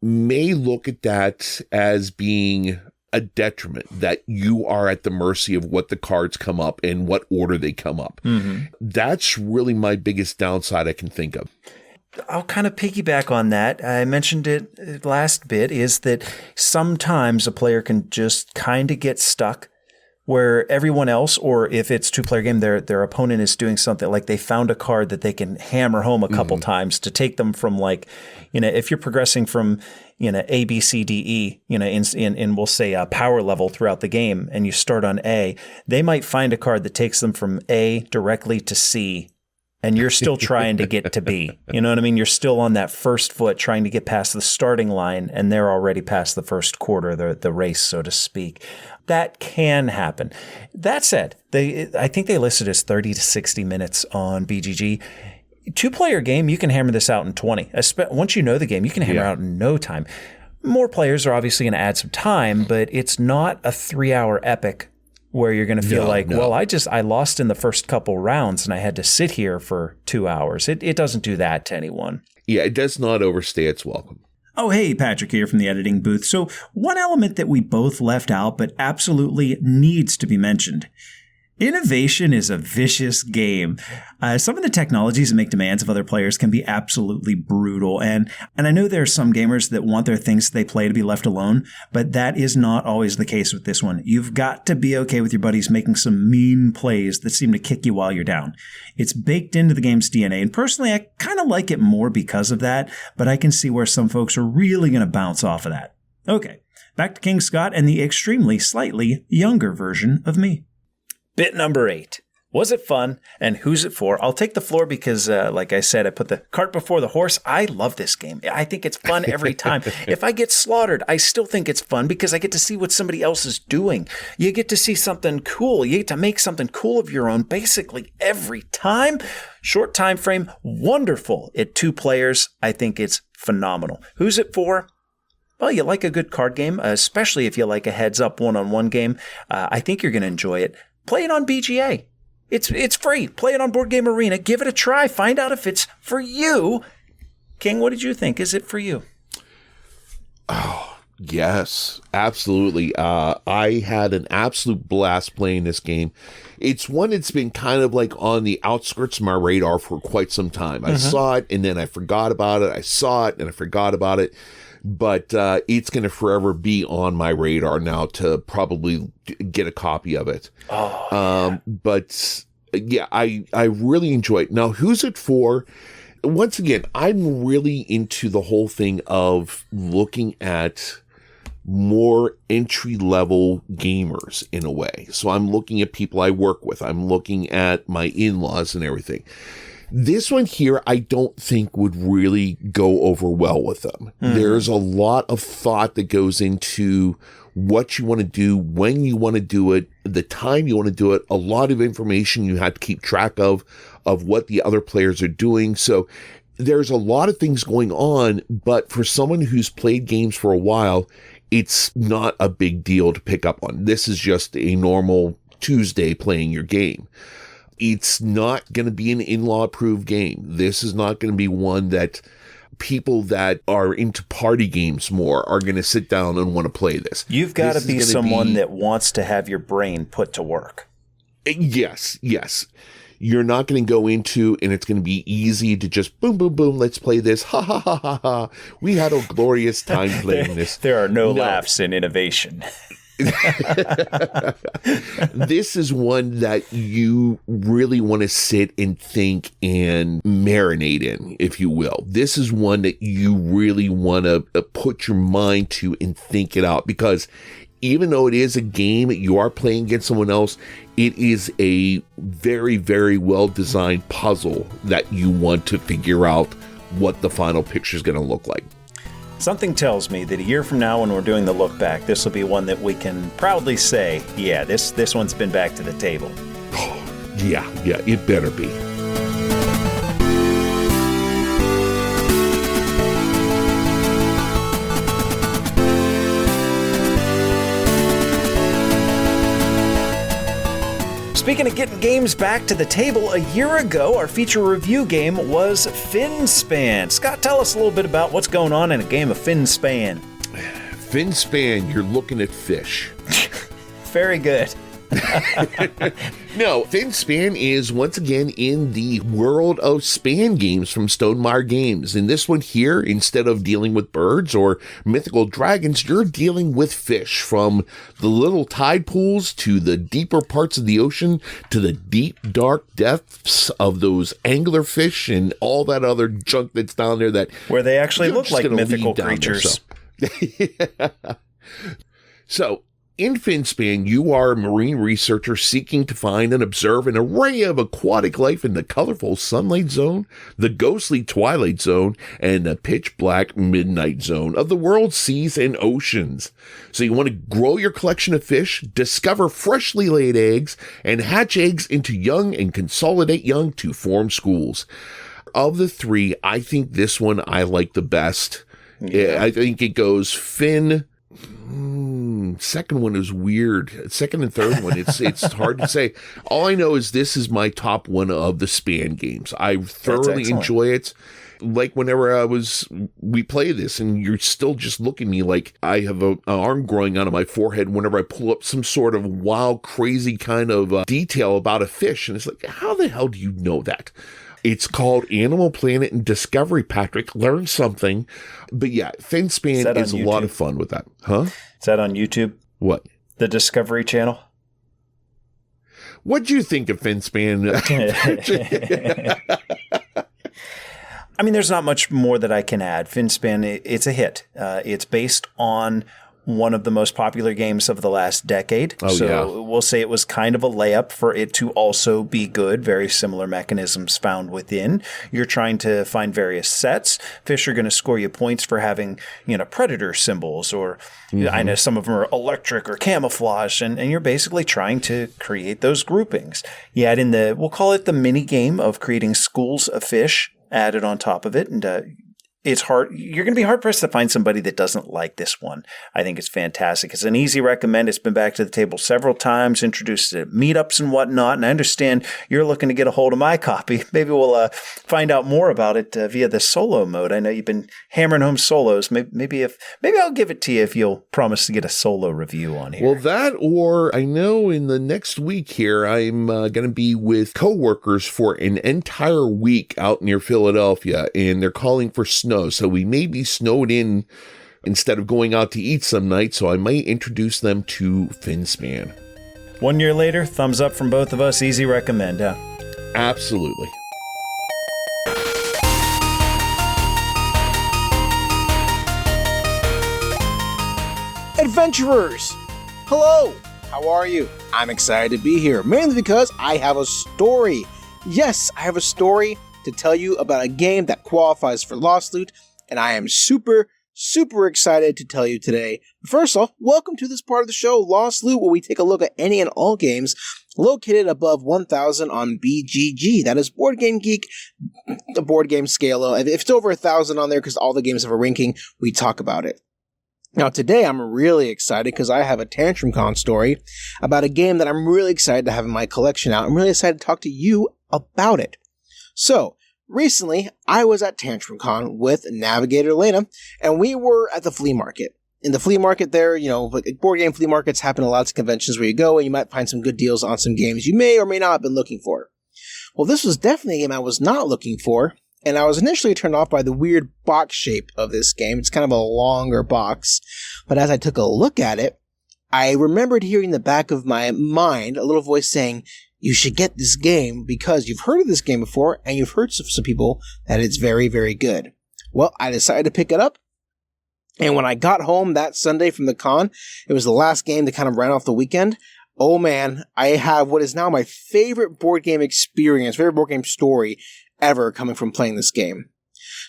may look at that as being a detriment, that you are at the mercy of what the cards come up and what order they come up. That's really my biggest downside I can think of. I'll kind of piggyback on that. I mentioned it last bit, is that sometimes a player can just kind of get stuck where everyone else, or if it's two-player game, their opponent is doing something like they found a card that they can hammer home a couple times to take them from like, if you're progressing from, A, B, C, D, E, in we'll say a power level throughout the game, and you start on A, they might find a card that takes them from A directly to C, and you're still trying to get to B. You know what I mean? You're still on that first foot trying to get past the starting line, and they're already past the first quarter, the race, so to speak. That can happen. That said, I think they listed as 30 to 60 minutes on BGG. Two-player game, you can hammer this out in 20. Once you know the game, you can hammer out in no time. More players are obviously going to add some time, but it's not a 3-hour epic where you're going to feel well, I lost in the first couple rounds and I had to sit here for 2 hours. It doesn't do that to anyone. Yeah, it does not overstay its welcome. Oh, hey, Patrick here from the editing booth. So one element that we both left out but absolutely needs to be mentioned. Innovation is a vicious game. Some of the technologies that make demands of other players can be absolutely brutal. And I know there are some gamers that want their things they play to be left alone, but that is not always the case with this one. You've got to be okay with your buddies making some mean plays that seem to kick you while you're down. It's baked into the game's DNA, and personally, I kind of like it more because of that, but I can see where some folks are really going to bounce off of that. Okay, back to King Scott and the extremely slightly younger version of me. Bit number 8. Was it fun? And who's it for? I'll take the floor because, like I said, I put the cart before the horse. I love this game. I think it's fun every time. If I get slaughtered, I still think it's fun because I get to see what somebody else is doing. You get to see something cool. You get to make something cool of your own basically every time. Short time frame, wonderful. At 2 players, I think it's phenomenal. Who's it for? Well, you like a good card game, especially if you like a heads-up one-on-one game. I think you're going to enjoy it. Play it on BGA. It's free. Play it on Board Game Arena. Give it a try. Find out if it's for you. King, what did you think? Is it for you? Oh, yes, absolutely. I had an absolute blast playing this game. It's one that's been kind of like on the outskirts of my radar for quite some time. I saw it and then I forgot about it. I saw it and I forgot about it. But it's going to forever be on my radar now to probably get a copy of it. But yeah, I really enjoy it. Now, who's it for? Once again, I'm really into the whole thing of looking at more entry-level gamers in a way. So I'm looking at people I work with. I'm looking at my in-laws and everything. This one here, I don't think would really go over well with them. There's a lot of thought that goes into what you want to do, when you want to do it, the time you want to do it, a lot of information you have to keep track of what the other players are doing. So there's a lot of things going on, but for someone who's played games for a while, it's not a big deal to pick up on. This is just a normal Tuesday playing your game. It's not going to be an in-law approved game. This is not going to be one that people that are into party games more are going to sit down and want to play this. You've got to be someone that wants to have your brain put to work. Yes. You're not going to go into, and it's going to be easy to just boom, boom, boom, let's play this. Ha, ha, ha, ha, ha. We had a glorious time playing this. There are no laughs in innovation. This is one that you really want to sit and think and marinate in, if you will. This is one that you really want to put your mind to and think it out, because even though it is a game you are playing against someone else, it is a very, very well-designed puzzle that you want to figure out what the final picture is going to look like. Something tells me that a year from now, when we're doing the look back, this will be one that we can proudly say, yeah, this one's been back to the table. Yeah, it better be. Speaking of getting games back to the table, a year ago, our feature review game was Finspan. Scott, tell us a little bit about what's going on in a game of Finspan. Finspan, you're looking at fish. Very good. No, Fin Span is once again in the world of Span games from Stonemaier Games. In this one here, instead of dealing with birds or mythical dragons, you're dealing with fish, from the little tide pools to the deeper parts of the ocean to the deep, dark depths of those anglerfish and all that other junk that's down there that where they actually look just like gonna mythical leave down there, creatures. So, in Finspan, you are a marine researcher seeking to find and observe an array of aquatic life in the colorful sunlight zone, the ghostly twilight zone, and the pitch black midnight zone of the world's seas and oceans. So you want to grow your collection of fish, discover freshly laid eggs, and hatch eggs into young and consolidate young to form schools. Of the three, I think this one I like the best. Yeah. I think it goes Fin. Second one is weird. Second and third one, it's hard to say. All I know is this is my top one of the Span games. I thoroughly enjoy it. Like whenever we play this, and you're still just looking at me like I have an arm growing out of my forehead whenever I pull up some sort of wild, crazy kind of detail about a fish, and it's like, how the hell do you know that? It's called Animal Planet and Discovery, Patrick. Learn something. But yeah, Finspan is a lot of fun with that. Huh? Is that on YouTube? What? The Discovery Channel? What'd you think of Finspan? I mean, there's not much more that I can add. Finspan, it's a hit. It's based on one of the most popular games of the last decade. We'll say it was kind of a layup for it to also be good. Very similar mechanisms found within. You're trying to find various sets. Fish are going to score you points for having, predator symbols, or I know some of them are electric or camouflage, and you're basically trying to create those groupings. You add in we'll call it the mini game of creating schools of fish added on top of it, and it's hard. You're going to be hard pressed to find somebody that doesn't like this one. I think it's fantastic. It's an easy recommend. It's been back to the table several times, introduced at meetups and whatnot. And I understand you're looking to get a hold of my copy. Maybe we'll find out more about it via the solo mode. I know you've been hammering home solos. Maybe I'll give it to you if you'll promise to get a solo review on here. Well, that, or I know in the next week here, I'm going to be with coworkers for an entire week out near Philadelphia, and they're calling for snow. So we may be snowed in instead of going out to eat some night. So I might introduce them to Finspan. 1 year later, thumbs up from both of us. Easy recommend, huh? Absolutely. Adventurers! Hello! How are you? I'm excited to be here, mainly because I have a story. Yes, I have a story to tell you about a game that qualifies for Lost Loot, and I am super excited to tell you today. First off, welcome to this part of the show, Lost Loot, where we take a look at any and all games located above 1,000 on BGG. That is Board Game Geek, the board game scale. If it's over 1,000 on there, because all the games have a ranking, we talk about it. Now today I'm really excited because I have a Tantrum Con story about a game that I'm really excited to have in my collection out. I'm really excited to talk to you about it. So, recently, I was at Tantrum Con with Navigator Lena, and we were at the flea market. In the flea market there, board game flea markets happen at lots of conventions where you go, and you might find some good deals on some games you may or may not have been looking for. Well, this was definitely a game I was not looking for, and I was initially turned off by the weird box shape of this game. It's kind of a longer box, but as I took a look at it, I remembered hearing in the back of my mind a little voice saying, you should get this game because you've heard of this game before and you've heard from some people that it's very, very good. Well, I decided to pick it up. And when I got home that Sunday from the con, it was the last game that kind of ran off the weekend. Oh man, I have what is now my favorite board game experience, favorite board game story ever coming from playing this game.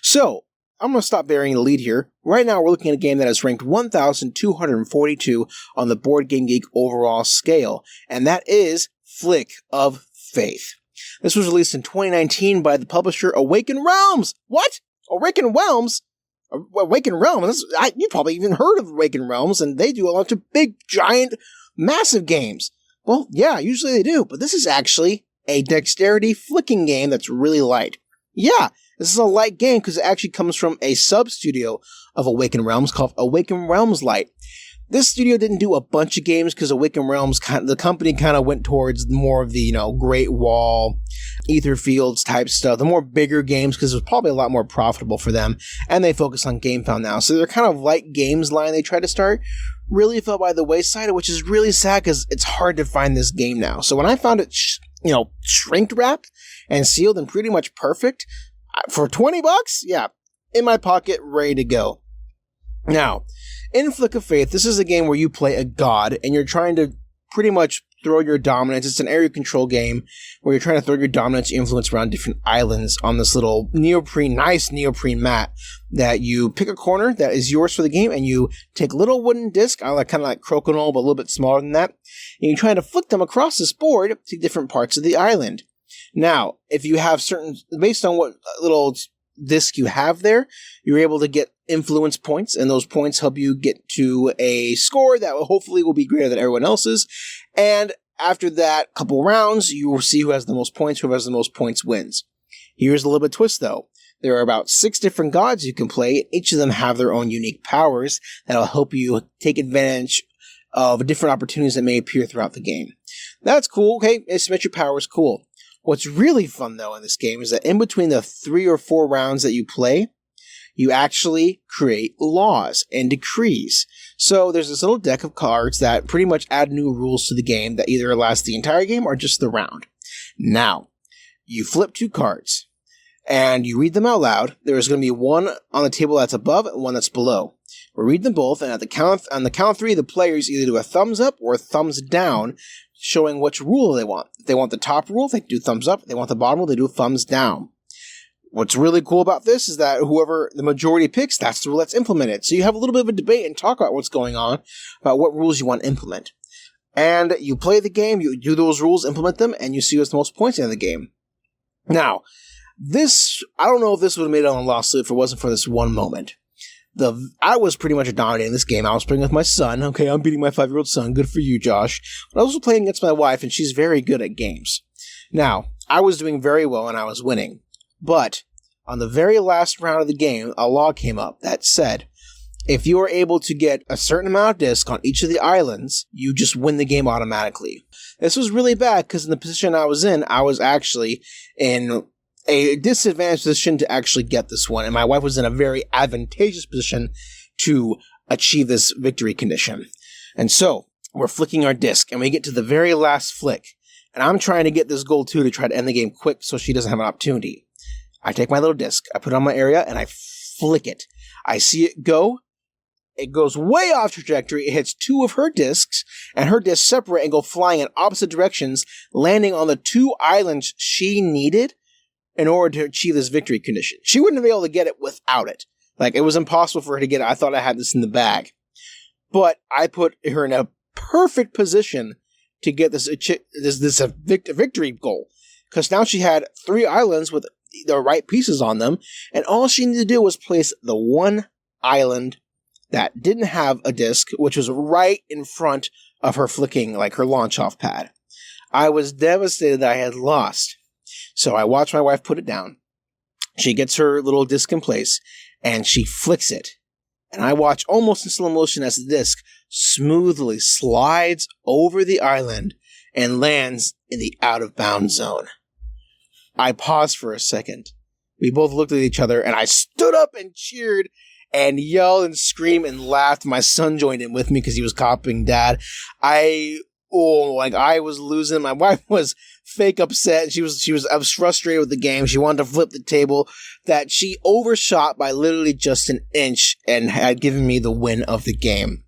So, I'm going to stop burying the lead here. Right now, we're looking at a game that is ranked 1,242 on the Board Game Geek overall scale, and that is Flick of Faith. This was released in 2019 by the publisher Awaken Realms. What? Awaken Realms? Awaken Realms? You probably even heard of Awaken Realms, and they do a lot of big, giant, massive games. Well, yeah, usually they do, but this is actually a dexterity flicking game that's really light. Yeah, this is a light game because it actually comes from a sub-studio of Awaken Realms called Awaken Realms Light. This studio didn't do a bunch of games because Awaken Realms, the company kind of went towards more of the, Great Wall, Etherfields type stuff, the more bigger games because it was probably a lot more profitable for them, and they focus on GameFound now. So they're kind of light games line they tried to start, really fell by the wayside, which is really sad because it's hard to find this game now. So when I found it, shrink wrapped and sealed and pretty much perfect, for $20, yeah, in my pocket, ready to go. Now, in Flick of Faith, this is a game where you play a god, and you're trying to pretty much throw your dominance. It's an area control game where you're trying to throw your dominance influence around different islands on this little nice neoprene mat that you pick a corner that is yours for the game, and you take a little wooden disc, kind of like Crokinole, but a little bit smaller than that, and you're trying to flick them across this board to different parts of the island. Now, if you have based on what little disc you have there, you're able to get influence points, and those points help you get to a score that hopefully will be greater than everyone else's. And after that couple rounds, you will see who has the most points. Whoever has the most points wins. Here's a little bit of twist though. There are about 6 different gods you can play. Each of them have their own unique powers that'll help you take advantage of different opportunities that may appear throughout the game. That's cool. Okay, submit your powers, cool. What's really fun, though, in this game is that in between the 3 or 4 rounds that you play, you actually create laws and decrees. So there's this little deck of cards that pretty much add new rules to the game that either last the entire game or just the round. Now, you flip 2 cards, and you read them out loud. There's going to be one on the table that's above and one that's below. We'll read them both, and on the count of 3, the players either do a thumbs up or a thumbs down, showing which rule they want. If they want the top rule, they do thumbs up. If they want the bottom rule, they do thumbs down. What's really cool about this is that whoever the majority picks, that's the rule that's implemented. So you have a little bit of a debate and talk about what's going on, about what rules you want to implement. And you play the game, you do those rules, implement them, and you see who has the most points in the game. Now, I don't know if this would have made it on Lost Loot if it wasn't for this one moment. I was pretty much dominating this game. I was playing with my son. Okay, I'm beating my 5-year-old son. Good for you, Josh. But I was also playing against my wife, and she's very good at games. Now, I was doing very well, and I was winning. But on the very last round of the game, a law came up that said, if you are able to get a certain amount of disc on each of the islands, you just win the game automatically. This was really bad, because in the position I was in, I was actually in a disadvantaged position to actually get this one, and my wife was in a very advantageous position to achieve this victory condition. And so, we're flicking our disc, and we get to the very last flick, and I'm trying to get this goal too to try to end the game quick so she doesn't have an opportunity. I take my little disc, I put it on my area, and I flick it. I see it go. It goes way off trajectory. It hits 2 of her discs, and her discs separate and go flying in opposite directions, landing on the 2 islands she needed in order to achieve this victory condition. She wouldn't have been able to get it without it. Like, it was impossible for her to get it. I thought I had this in the bag. But I put her in a perfect position to get this victory goal. Because now she had 3 islands with the right pieces on them, and all she needed to do was place the one island that didn't have a disc, which was right in front of her flicking, like her launch-off pad. I was devastated that I had lost. So I watched my wife put it down. She gets her little disc in place, and she flicks it. And I watch almost in slow motion as the disc smoothly slides over the island and lands in the out-of-bounds zone. I paused for a second. We both looked at each other, and I stood up and cheered and yelled and screamed and laughed. My son joined in with me because he was copying Dad. I was losing. My wife was fake upset. I was frustrated with the game. She wanted to flip the table that she overshot by literally just an inch and had given me the win of the game.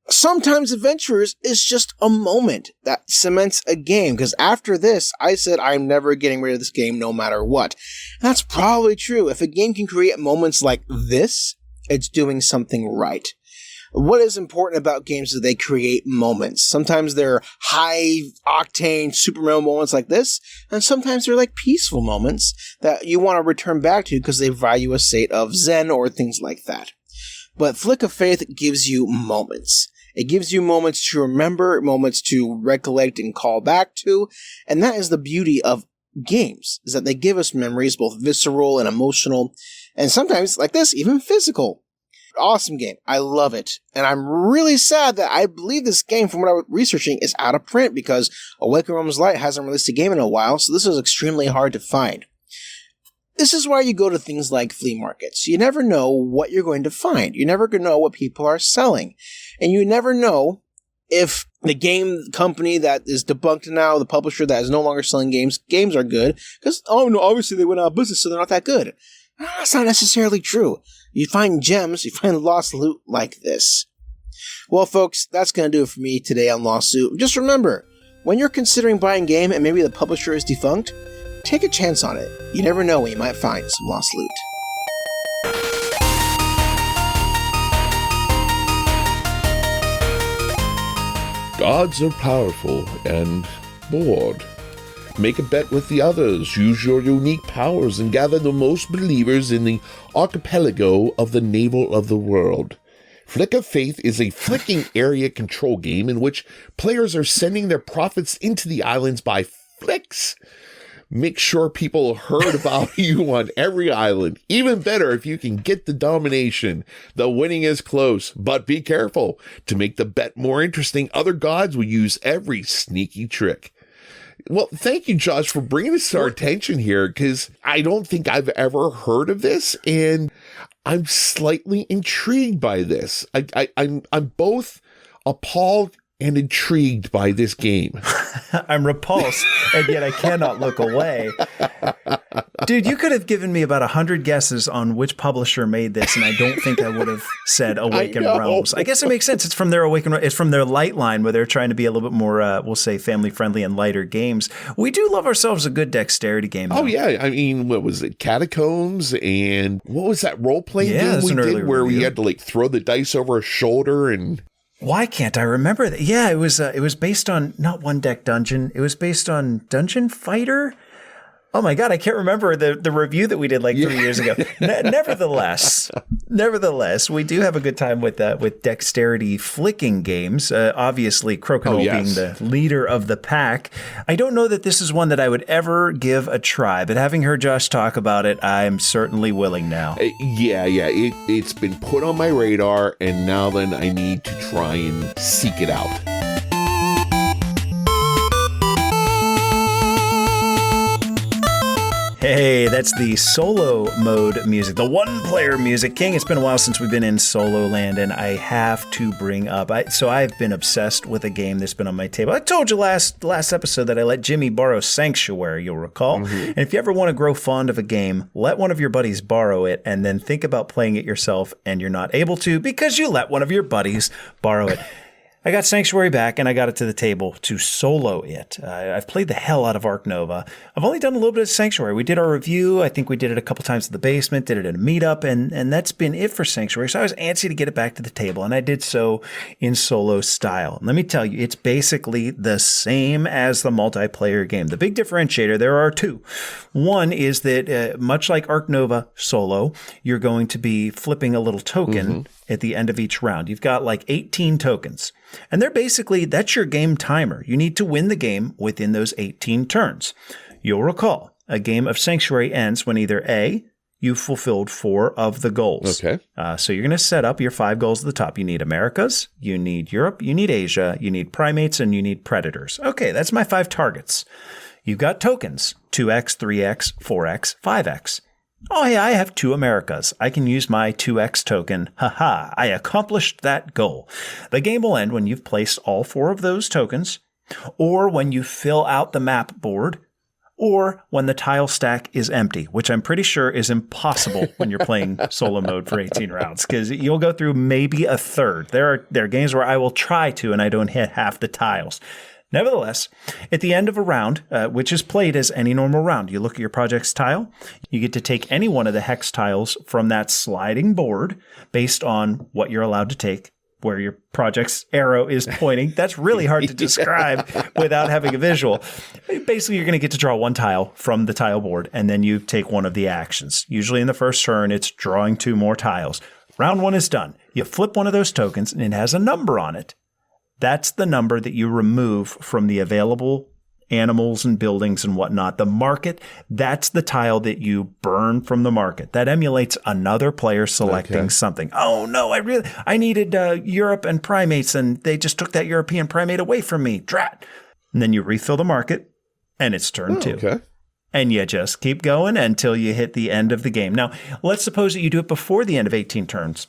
Sometimes Adventurers is just a moment that cements a game, because after this, I said I'm never getting rid of this game no matter what. And that's probably true. If a game can create moments like this, it's doing something right. What is important about games is they create moments. Sometimes they're high-octane Superman moments like this, and sometimes they're like peaceful moments that you want to return back to because they value a state of zen or things like that. But Flick of Faith gives you moments. It gives you moments to remember, moments to recollect and call back to, and that is the beauty of games, is that they give us memories, both visceral and emotional, and sometimes, like this, even physical. Awesome game. I love it. And I'm really sad that I believe this game, from what I was researching, is out of print because Awaken Realms Light hasn't released a game in a while, so this is extremely hard to find. This is why you go to things like flea markets. You never know what you're going to find. You never know what people are selling. And you never know if the game company that is debunked now, the publisher that is no longer selling games are good. Because, oh no, obviously they went out of business, so they're not that good. That's not necessarily true. You find gems, you find lost loot like this. Well, folks, that's going to do it for me today on Lawsuit. Just remember, when you're considering buying a game and maybe the publisher is defunct, take a chance on it. You never know when you might find some lost loot. Gods are powerful and bored. Make a bet with the others, use your unique powers, and gather the most believers in the archipelago of the navel of the world. Flick of Faith is a flicking area control game in which players are sending their profits into the islands by flicks. Make sure people heard about you on every island. Even better if you can get the domination. The winning is close, but be careful. To make the bet more interesting, other gods will use every sneaky trick. Well, thank you, Josh, for bringing this to our attention here, because I don't think I've ever heard of this, and I'm slightly intrigued by this. I'm both appalled and intrigued by this game. I'm repulsed, and yet I cannot look away. Dude, you could have given me about 100 guesses on which publisher made this, and I don't think I would have said Awaken Realms. I guess it makes sense. It's from their It's from their light line, where they're trying to be a little bit more, we'll say, family-friendly and lighter games. We do love ourselves a good dexterity game, though. Oh, yeah. I mean, what was it? Catacombs, and what was that role-playing game we did where we had to, like, throw the dice over a shoulder and... Why can't I remember that? Yeah, it was based on not One Deck Dungeon. It was based on Dungeon Fighter. Oh my God, I can't remember the review that we did like 3 years ago. Nevertheless, we do have a good time with dexterity flicking games. Obviously, Crokinole being the leader of the pack. I don't know that this is one that I would ever give a try, but having heard Josh talk about it, I'm certainly willing now. It's been put on my radar, and now then I need to try and seek it out. Hey, that's the solo mode music, the one-player music. King, it's been a while since we've been in solo land, and I have to bring up... So I've been obsessed with a game that's been on my table. I told you last episode that I let Jimmy borrow Sanctuary, you'll recall. Mm-hmm. And if you ever want to grow fond of a game, let one of your buddies borrow it, and then think about playing it yourself, and you're not able to because you let one of your buddies borrow it. I got Sanctuary back, and I got it to the table to solo it. I've played the hell out of Arc Nova. I've only done a little bit of Sanctuary. We did our review. I think we did it a couple times at the basement, did it at a meetup, and that's been it for Sanctuary. So I was antsy to get it back to the table, and I did so in solo style. And let me tell you, it's basically the same as the multiplayer game. The big differentiator, there are two. One is that, much like Arc Nova solo, you're going to be flipping a little token at the end of each round. You've got like 18 tokens. And that's your game timer. You need to win the game within those 18 turns. You'll recall, a game of Sanctuary ends when either A, you've fulfilled 4 of the goals. Okay. So you're going to set up your 5 goals at the top. You need Americas, you need Europe, you need Asia, you need primates, and you need predators. Okay, that's my 5 targets. You've got tokens, 2x, 3x, 4x, 5x. Oh, yeah, I have 2 Americas. I can use my 2x token. Haha, I accomplished that goal. The game will end when you've placed all 4 of those tokens, or when you fill out the map board, or when the tile stack is empty, which I'm pretty sure is impossible when you're playing solo mode for 18 rounds, because you'll go through maybe a third. There are games where I will try to, and I don't hit half the tiles. Nevertheless, at the end of a round, which is played as any normal round, you look at your project's tile, you get to take any one of the hex tiles from that sliding board based on what you're allowed to take, where your project's arrow is pointing. That's really hard to describe without having a visual. Basically, you're going to get to draw 1 tile from the tile board, and then you take one of the actions. Usually in the first turn, it's drawing 2 more tiles. Round 1 is done. You flip one of those tokens, and it has a number on it. That's the number that you remove from the available animals and buildings and whatnot. The market, that's the tile that you burn from the market. That emulates another player selecting something. Oh no, I needed Europe and primates, and they just took that European primate away from me. Drat. And then you refill the market, and it's turn 2. Okay. And you just keep going until you hit the end of the game. Now, let's suppose that you do it before the end of 18 turns.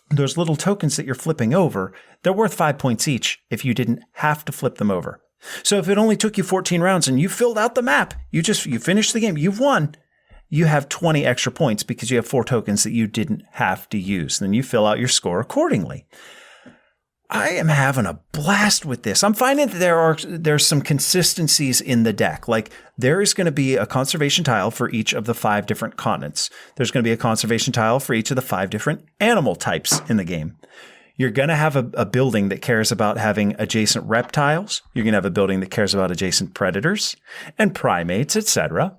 Those little tokens that you're flipping over, they're worth 5 points each if you didn't have to flip them over. So if it only took you 14 rounds and you filled out the map, you finished the game, you've won, you have 20 extra points because you have 4 tokens that you didn't have to use. Then you fill out your score accordingly. I am having a blast with this. I'm finding that there's some consistencies in the deck. Like there is going to be a conservation tile for each of the 5 different continents. There's going to be a conservation tile for each of the 5 different animal types in the game. You're going to have a building that cares about having adjacent reptiles. You're going to have a building that cares about adjacent predators and primates, etc.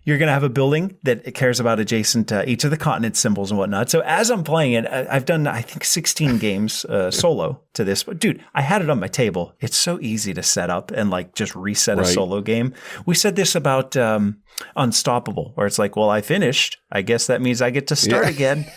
You're going to have a building that cares about adjacent each of the continent symbols and whatnot. So as I'm playing it, I've done, I think, 16 games solo to this. But dude, I had it on my table. It's so easy to set up and like just reset a solo game. We said this about Unstoppable, where it's like, well, I finished. I guess that means I get to start again.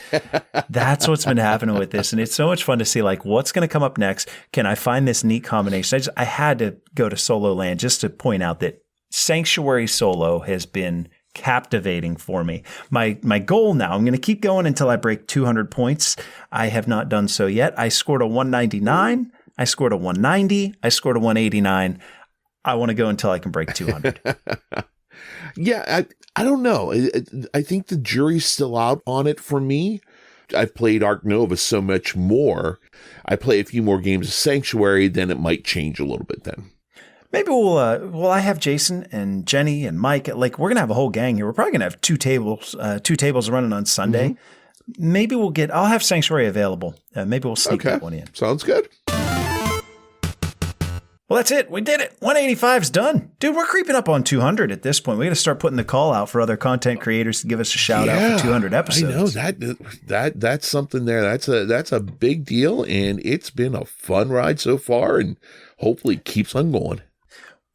That's what's been happening with this. And it's so much fun to see like what's going to come up next. Can I find this neat combination? I had to go to Solo Land just to point out that Sanctuary Solo has been captivating for me. My goal now, I'm going to keep going until I break 200 points. I have not done so yet. I scored a 199. I scored a 190. I scored a 189. I want to go until I can break 200. Yeah, I don't know. I think the jury's still out on it for me. I've played Ark Nova so much more. I play a few more games of Sanctuary, then it might change a little bit then. Maybe I have Jason and Jenny and Mike. Like we're gonna have a whole gang here. We're probably gonna have two tables running on Sunday. Mm-hmm. Maybe I'll have Sanctuary available. Maybe we'll sneak that one in. Sounds good. Well, that's it. We did it. 185's done. Dude, we're creeping up on 200 at this point. We got to start putting the call out for other content creators to give us a shout out for 200 episodes. I know that's something there. That's a big deal, and it's been a fun ride so far, and hopefully it keeps on going.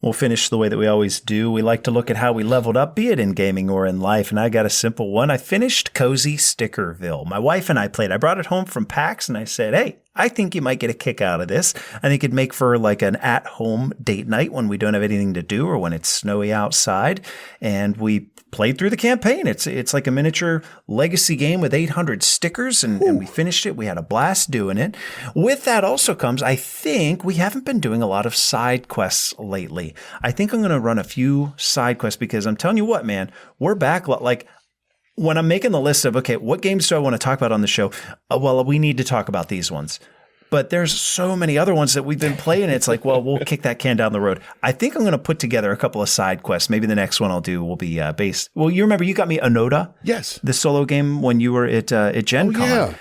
We'll finish the way that we always do. We like to look at how we leveled up, be it in gaming or in life. And I got a simple one. I finished Cozy Stickerville. My wife and I played. I brought it home from PAX and I said, hey, I think you might get a kick out of this. I think it'd make for like an at-home date night when we don't have anything to do or when it's snowy outside. And we played through the campaign. It's like a miniature legacy game with 800 stickers, and we finished it. We had a blast doing it. With that also comes, I think we haven't been doing a lot of side quests lately. I think I'm going to run a few side quests because I'm telling you what, man, we're back. Like when I'm making the list of, okay, what games do I want to talk about on the show? Well, we need to talk about these ones. But there's so many other ones that we've been playing. It's like, well, we'll kick that can down the road. I think I'm going to put together a couple of side quests. Maybe the next one I'll do will be based. Well, you remember you got me Onoda? Yes. The solo game when you were at Gen Con. Yeah.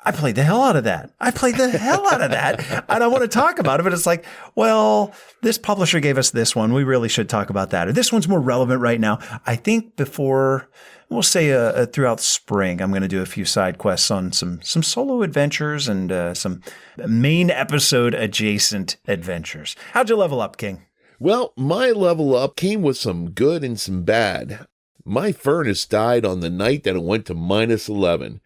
I played the hell out of that. And I want to talk about it, but it's like, well, this publisher gave us this one. We really should talk about that. Or this one's more relevant right now. I think before, we'll say throughout spring, I'm going to do a few side quests on some solo adventures and some main episode adjacent adventures. How'd you level up, King? Well, my level up came with some good and some bad. My furnace died on the night that it went to -11.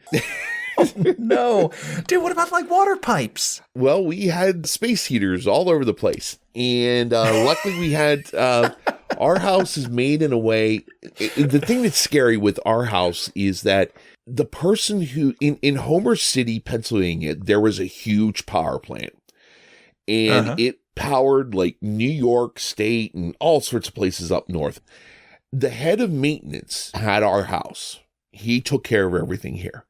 No. Dude, what about like water pipes? Well, we had space heaters all over the place. And luckily we had, our house is made in a way, the thing that's scary with our house is that the person who, in Homer City, Pennsylvania, there was a huge power plant. And it powered like New York State and all sorts of places up north. The head of maintenance had our house. He took care of everything here.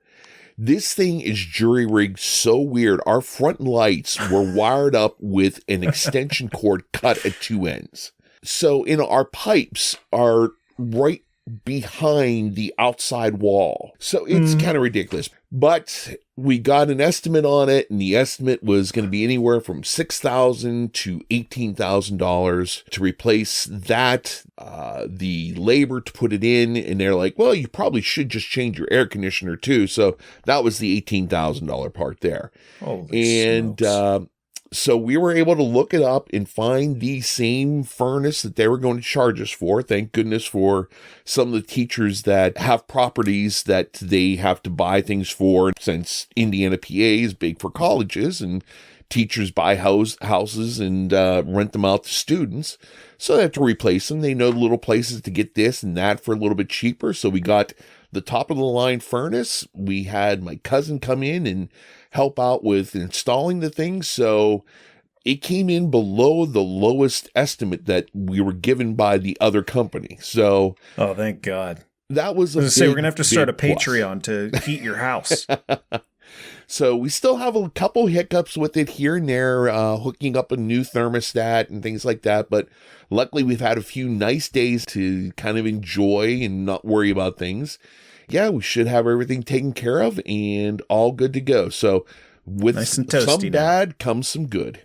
This thing is jury rigged so weird. Our front lights were wired up with an extension cord cut at 2 ends. So, our pipes are right behind the outside wall. So it's kind of ridiculous. But we got an estimate on it, and the estimate was going to be anywhere from $6,000 to $18,000 to replace that, the labor to put it in. And they're like, well, you probably should just change your air conditioner too. So that was the $18,000 part there. Holy smokes. So we were able to look it up and find the same furnace that they were going to charge us for. Thank goodness for some of the teachers that have properties that they have to buy things for, since Indiana PA is big for colleges and teachers buy houses and rent them out to students. So they have to replace them. They know little places to get this and that for a little bit cheaper. So we got the top of the line furnace. We had my cousin come in and help out with installing the thing. So it came in below the lowest estimate that we were given by the other company. So, oh, thank God. That was we're going to have to start a Patreon to heat your house. So we still have a couple hiccups with it here and there, hooking up a new thermostat and things like that. But luckily we've had a few nice days to kind of enjoy and not worry about things. Yeah, we should have everything taken care of and all good to go. So with nice and toasty some bad comes some good.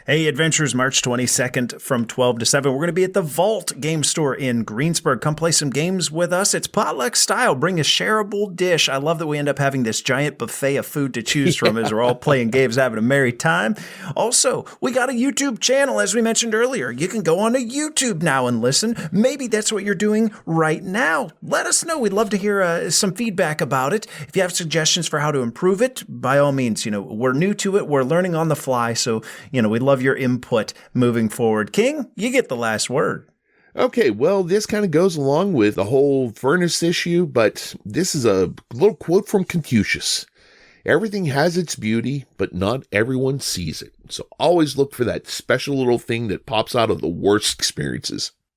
Hey, Adventures, March 22nd from 12 to 7. We're going to be at the Vault Game Store in Greensburg. Come play some games with us. It's potluck style. Bring a shareable dish. I love that we end up having this giant buffet of food to choose from as we're all playing games, having a merry time. Also, we got a YouTube channel, as we mentioned earlier. You can go on to YouTube now and listen. Maybe that's what you're doing right now. Let us know. We'd love to hear some feedback about it. If you have suggestions for how to improve it, by all means, we're new to it. We're learning on the fly. So, we'd love your input moving forward. King, you get the last word. Okay, well, this kind of goes along with the whole furnace issue, but this is a little quote from Confucius. Everything has its beauty, but not everyone sees it. So always look for that special little thing that pops out of the worst experiences.